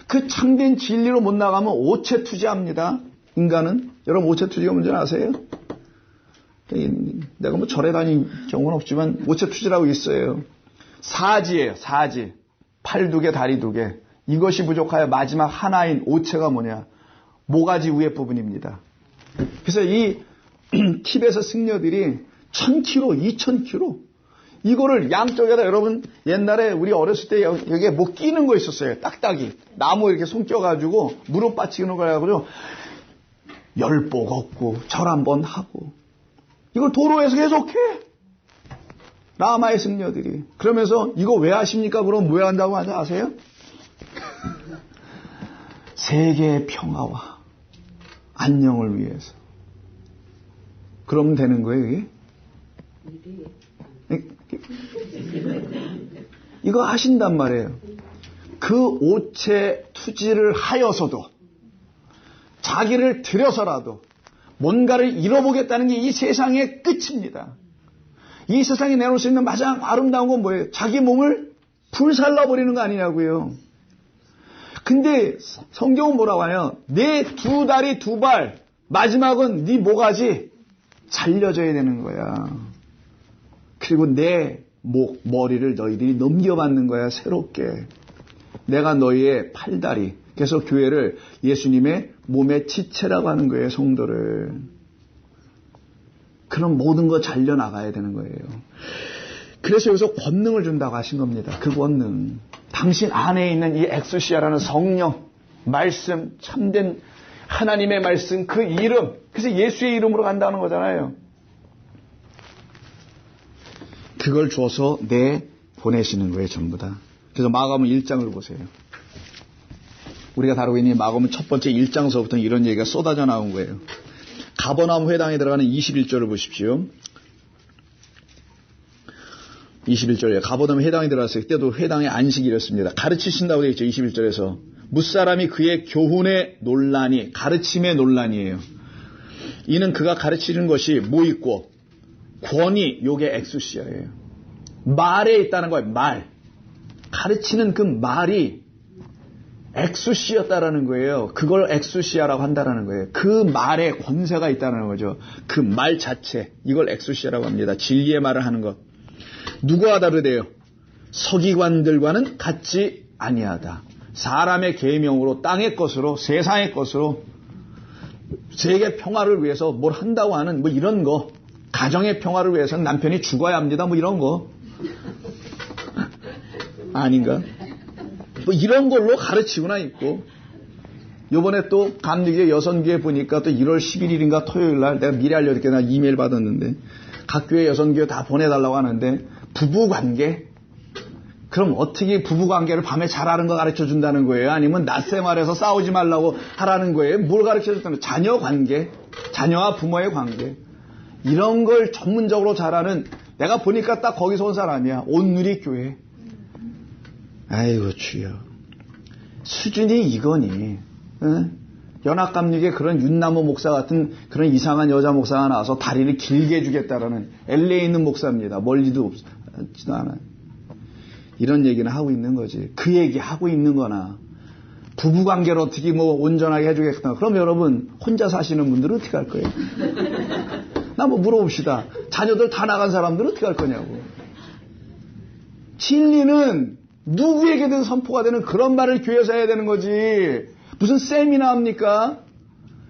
그 참된 진리로 못 나가면 오체 투지합니다. 인간은. 여러분 오체 투지가 뭔지 아세요? 내가 뭐 절에 다닌 경우는 없지만 오체 투지라고 있어요. 사지예요. 사지. 팔 2개, 다리 2개. 이것이 부족하여 마지막 하나인 오체가 뭐냐? 모가지 위에 부분입니다. 그래서 이 티베트 승려들이 1000kg, 2000kg 이거를 양쪽에다 여러분 옛날에 우리 어렸을 때 여기에 뭐 끼는 거 있었어요. 딱딱이. 나무 이렇게 손 껴가지고 무릎 받치는 거 해가지고 10보 걷고 절 한번 하고 이걸 도로에서 계속해. 라마의 승려들이. 그러면서 이거 왜 하십니까? 그럼 왜 한다고 하지 아세요? 세계의 평화와 안녕을 위해서. 그러면 되는 거예요, 이게? 이거 하신단 말이에요. 그 오체 투지를 하여서도 자기를 들여서라도 뭔가를 잃어보겠다는 게 이 세상의 끝입니다. 이 세상에 내놓을 수 있는 가장 아름다운 건 뭐예요? 자기 몸을 불살라버리는 거 아니냐고요. 근데 성경은 뭐라고 하냐? 내 2다리 2발 마지막은 네 모가지 잘려져야 되는 거야. 그리고 내 목, 머리를 너희들이 넘겨받는 거야, 새롭게. 내가 너희의 팔다리. 그래서 교회를 예수님의 몸의 지체라고 하는 거예요, 성도를. 그럼 모든 거 잘려나가야 되는 거예요. 그래서 여기서 권능을 준다고 하신 겁니다. 그 권능. 당신 안에 있는 이 엑소시아라는 성령, 말씀, 참된 하나님의 말씀, 그 이름. 그래서 예수의 이름으로 간다는 거잖아요. 그걸 줘서 보내시는 거예요, 전부 다. 그래서 마가복음 1장을 보세요. 우리가 다루고 있는 마가복음 첫 번째 1장서부터 이런 얘기가 쏟아져 나온 거예요. 가버나움 회당에 들어가는 21절을 보십시오. 21절에 가버나움 회당에 들어갔을 때도 회당의 안식일이었습니다. 가르치신다고 되어 있죠. 21절에서. 뭇사람이 그의 교훈의 논란이, 가르침의 논란이에요. 이는 그가 가르치는 것이 뭐 있고 권위, 요게 엑수시아예요. 말에 있다는 거예요. 말. 가르치는 그 말이 엑수시였다라는 거예요. 그걸 엑수시아라고 한다라는 거예요. 그 말에 권세가 있다는 거죠. 그 말 자체, 이걸 엑수시아라고 합니다. 진리의 말을 하는 것. 누구와 다르대요? 서기관들과는 같지 아니하다. 사람의 계명으로, 땅의 것으로, 세상의 것으로, 세계 평화를 위해서 뭘 한다고 하는 뭐 이런 거, 가정의 평화를 위해서는 남편이 죽어야 합니다. 뭐 이런 거. 아닌가? 뭐 이런 걸로 가르치거나 있고, 요번에 또 감리교 여선교회 보니까 또 1월 11일인가 토요일 날 내가 미리 알려드릴게. 나 이메일 받았는데 각 교회 여선교회 다 보내달라고 하는데 부부관계? 그럼 어떻게 부부관계를 밤에 잘하는 거 가르쳐 준다는 거예요? 아니면 낮 생활에서 싸우지 말라고 하라는 거예요? 뭘 가르쳐 준다는 거예요? 자녀 관계? 자녀와 부모의 관계? 이런 걸 전문적으로 잘하는 내가 보니까 딱 거기서 온 사람이야. 온누리 교회. 아이고 주여. 수준이 이거니. 응? 연합감리교회 그런 윤나무 목사 같은 그런 이상한 여자 목사가 나와서 다리를 길게 해주겠다라는 LA에 있는 목사입니다. 멀리도 없지도 않아요. 이런 얘기는 하고 있는 거지. 그 얘기 하고 있는 거나 부부관계를 어떻게 뭐 온전하게 해주겠다. 그럼 여러분 혼자 사시는 분들은 어떻게 할 거예요? 나 뭐 물어봅시다. 자녀들 다 나간 사람들은 어떻게 할 거냐고. 진리는 누구에게든 선포가 되는 그런 말을 교회에서 해야 되는 거지. 무슨 세미나 합니까?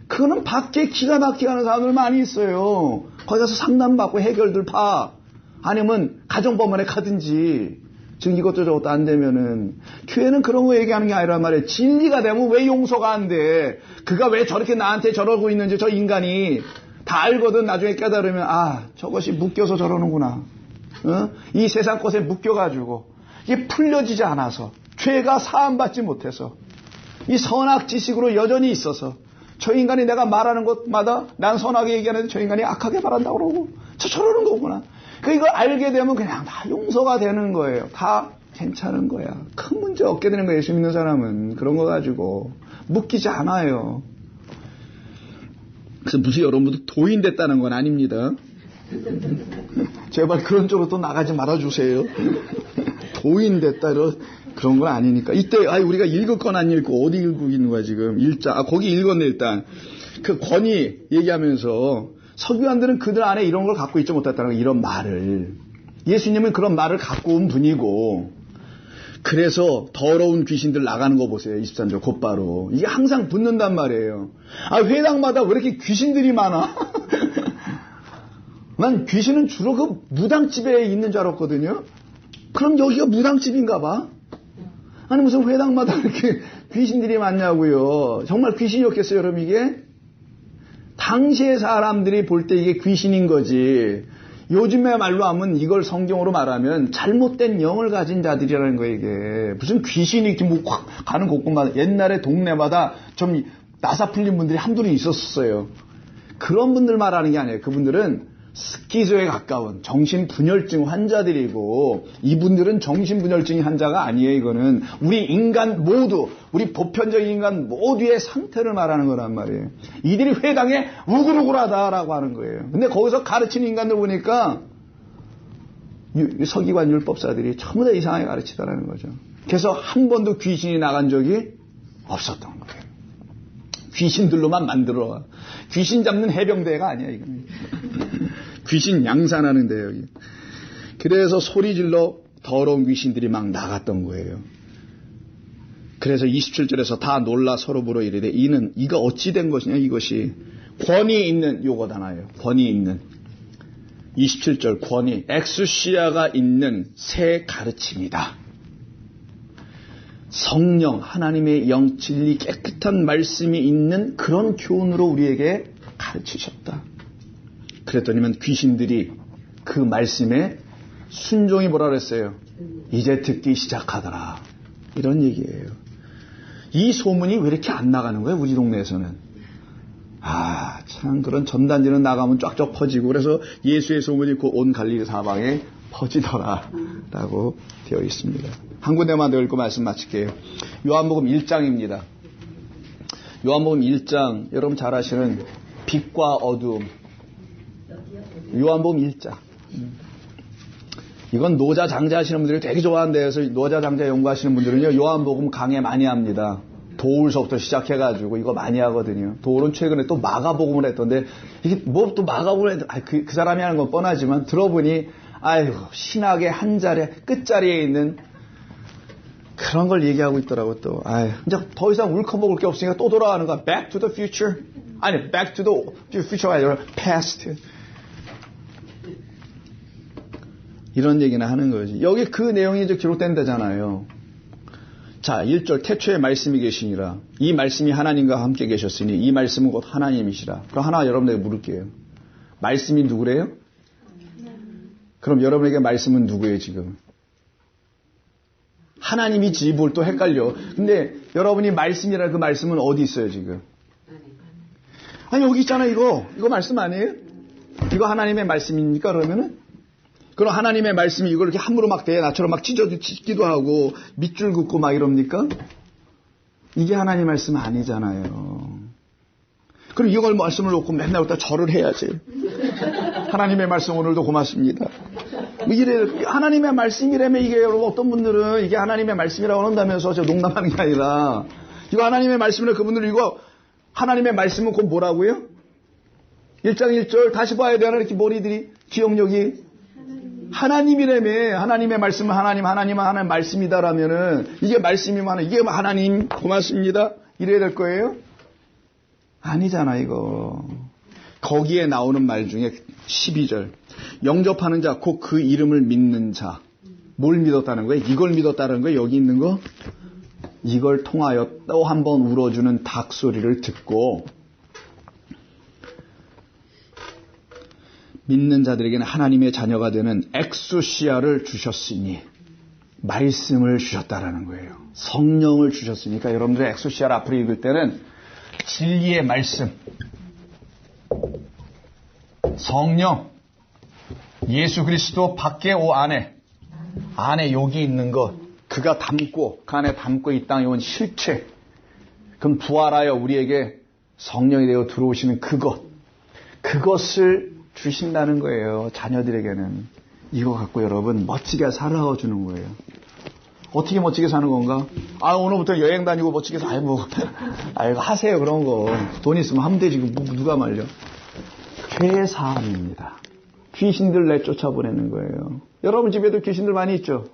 그거는 밖에 기가 막히게 하는 사람들 많이 있어요. 거기 가서 상담받고 해결들 파. 아니면 가정법원에 가든지. 지금 이것도 저것도 안 되면은. 교회는 그런 거 얘기하는 게 아니란 말이에요. 진리가 되면 왜 용서가 안 돼? 그가 왜 저렇게 나한테 저러고 있는지 저 인간이 다 알거든. 나중에 깨달으면 아 저것이 묶여서 저러는구나. 어? 이 세상 것에 묶여가지고 이게 풀려지지 않아서 죄가 사함받지 못해서 이 선악지식으로 여전히 있어서 저 인간이 내가 말하는 것마다 난 선하게 얘기하는데 저 인간이 악하게 말한다고 그러고 저러는 거구나. 이걸 알게 되면 그냥 다 용서가 되는 거예요. 다 괜찮은 거야. 큰 문제 없게 되는 거예요. 예수 믿는 사람은. 그런 거 가지고 묶이지 않아요. 그래서 무슨 여러분도 도인됐다는 건 아닙니다. 제발 그런 쪽으로 또 나가지 말아주세요. 도인됐다 그런 건 아니니까. 이때 우리가 읽을 건 안 읽고 어디 읽고 있는 거야 지금. 1장 거기 읽었네 일단. 그 권위 얘기하면서 서기관들은 그들 안에 이런 걸 갖고 있지 못했다는 거. 이런 말을. 예수님은 그런 말을 갖고 온 분이고 그래서 더러운 귀신들 나가는 거 보세요. 23절 곧바로. 이게 항상 붙는단 말이에요. 회당마다 왜 이렇게 귀신들이 많아? 난 귀신은 주로 그 무당집에 있는 줄 알았거든요. 그럼 여기가 무당집인가 봐? 아니 무슨 회당마다 이렇게 귀신들이 많냐고요. 정말 귀신이었겠어요 여러분 이게? 당시의 사람들이 볼 때 이게 귀신인 거지. 요즘의 말로 하면 이걸 성경으로 말하면 잘못된 영을 가진 자들이라는 거예요 이게. 무슨 귀신이 이렇게 뭐 확 가는 곳곳마다 옛날에 동네마다 좀 나사 풀린 분들이 한둘이 있었어요. 그런 분들 말하는 게 아니에요. 그분들은 스키즈에 가까운 정신분열증 환자들이고 이분들은 정신분열증 환자가 아니에요. 이거는 우리 인간 모두 우리 보편적인 인간 모두의 상태를 말하는 거란 말이에요. 이들이 회당에 우글우글하다라고 하는 거예요. 근데 거기서 가르치는 인간들 보니까 서기관 율법사들이 전부 다 이상하게 가르치더라는 거죠. 그래서 한 번도 귀신이 나간 적이 없었던 거예요. 귀신들로만 만들어. 귀신 잡는 해병대가 아니야 이거는. 귀신 양산하는데 여기. 그래서 소리질러 더러운 귀신들이 막 나갔던 거예요. 그래서 27절에서 다 놀라 서로 물어 이르되 이가 어찌 된 것이냐 이것이 권위 있는 요거잖아요. 권위 있는 27절 권위 엑수시아가 있는 새 가르침이다. 성령 하나님의 영 진리 깨끗한 말씀이 있는 그런 교훈으로 우리에게 가르치셨다. 그랬더니만 귀신들이 그 말씀에 순종이 뭐라 그랬어요? 이제 듣기 시작하더라. 이런 얘기예요. 이 소문이 왜 이렇게 안 나가는 거예요? 우리 동네에서는. 참 그런 전단지는 나가면 쫙쫙 퍼지고 그래서 예수의 소문이 온 갈릴리 사방에 퍼지더라 라고 되어 있습니다. 한 군데만 더 읽고 말씀 마칠게요. 요한복음 1장입니다. 요한복음 1장 여러분 잘 아시는 빛과 어두움. 요한복음 1장. 이건 노자 장자 하시는 분들이 되게 좋아하는데 그래서 노자 장자 연구하시는 분들은요 요한복음 강해 많이 합니다. 도울서부터 시작해가지고 이거 많이 하거든요. 도울은 최근에 또 마가복음을 했던데 이게 뭐 또 마가복음을 했는데 그 사람이 하는 건 뻔하지만 들어보니 신학의 한 자리 끝자리에 있는 그런 걸 얘기하고 있더라고 또. 이제 더 이상 울컥먹을 게 없으니까 또 돌아가는 거야. Back to the future. 아니 back to the future가 아니라 past. 이런 얘기나 하는 거지. 여기 그 내용이 이제 기록된 데잖아요. 자, 1절 태초에 말씀이 계시니라. 이 말씀이 하나님과 함께 계셨으니 이 말씀은 곧 하나님이시라. 그럼 하나 여러분에게 물을게요. 말씀이 누구래요? 그럼 여러분에게 말씀은 누구예요 지금? 하나님이지 뭘 또 헷갈려. 근데 여러분이 말씀이라 그 말씀은 어디 있어요 지금? 아니 여기 있잖아요. 이거 말씀 아니에요? 이거 하나님의 말씀입니까 그러면은? 그럼 하나님의 말씀이 이걸 이렇게 함부로 막 대 나처럼 막 찢기도 하고 밑줄 긋고 막 이럽니까? 이게 하나님 말씀 아니잖아요. 그럼 이걸 말씀을 놓고 맨날 갖다 절을 해야지. 하나님의 말씀 오늘도 고맙습니다. 이래 하나님의 말씀이라면 이게 여러분 어떤 분들은 이게 하나님의 말씀이라고 한다면서 저 농담하는 게 아니라 이거 하나님의 말씀이라 그분들은 이거 하나님의 말씀은 곧 뭐라고요? 1장 1절 다시 봐야 되나 이렇게 머리들이 기억력이 하나님이라며 하나님의 말씀은 하나님 말씀이다라면은 이게 말씀이면 이게 하나님 고맙습니다 이래야 될 거예요? 아니잖아 이거. 거기에 나오는 말 중에 12절 영접하는 자 곧 그 이름을 믿는 자. 뭘 믿었다는 거예요? 이걸 믿었다는 거예요? 여기 있는 거? 이걸 통하여 또 한 번 울어주는 닭 소리를 듣고 믿는 자들에게는 하나님의 자녀가 되는 엑소시아를 주셨으니 말씀을 주셨다라는 거예요. 성령을 주셨으니까 여러분들 엑소시아를 앞으로 읽을 때는 진리의 말씀, 성령, 예수 그리스도 밖에 안에 여기 있는 것, 그가 담고 그 안에 담고 이 땅에 온 실체, 그럼 부활하여 우리에게 성령이 되어 들어오시는 그것을 주신다는 거예요. 자녀들에게는. 이거 갖고 여러분 멋지게 살아주는 거예요. 어떻게 멋지게 사는 건가? 오늘부터 여행 다니고 멋지게 하세요 그런 거. 돈 있으면 하면 되지. 누가 말려. 죄사함입니다. 귀신들 내쫓아 보내는 거예요. 여러분 집에도 귀신들 많이 있죠?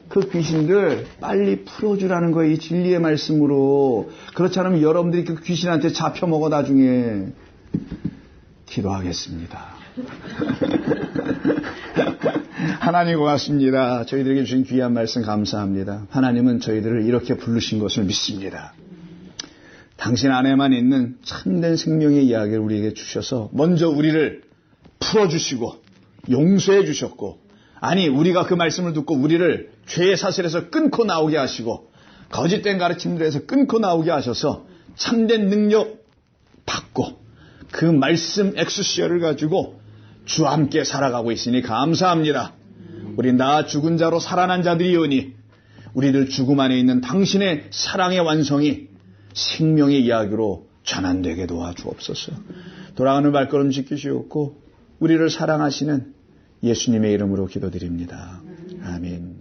그 귀신들 빨리 풀어주라는 거예요. 이 진리의 말씀으로. 그렇지 않으면 여러분들이 그 귀신한테 잡혀먹어 나중에. 기도하겠습니다. 하나님 고맙습니다. 저희들에게 주신 귀한 말씀 감사합니다. 하나님은 저희들을 이렇게 부르신 것을 믿습니다. 당신 안에만 있는 참된 생명의 이야기를 우리에게 주셔서 먼저 우리를 풀어주시고 용서해 주셨고 우리가 그 말씀을 듣고 우리를 죄의 사슬에서 끊고 나오게 하시고 거짓된 가르침들에서 끊고 나오게 하셔서 참된 능력 받고 그 말씀 엑소시아를 가지고 주와 함께 살아가고 있으니 감사합니다. 우리 나 죽은 자로 살아난 자들이오니 우리들 죽음 안에 있는 당신의 사랑의 완성이 생명의 이야기로 전환되게 도와주옵소서. 돌아가는 발걸음 지키시옵고 우리를 사랑하시는 예수님의 이름으로 기도드립니다. 아멘.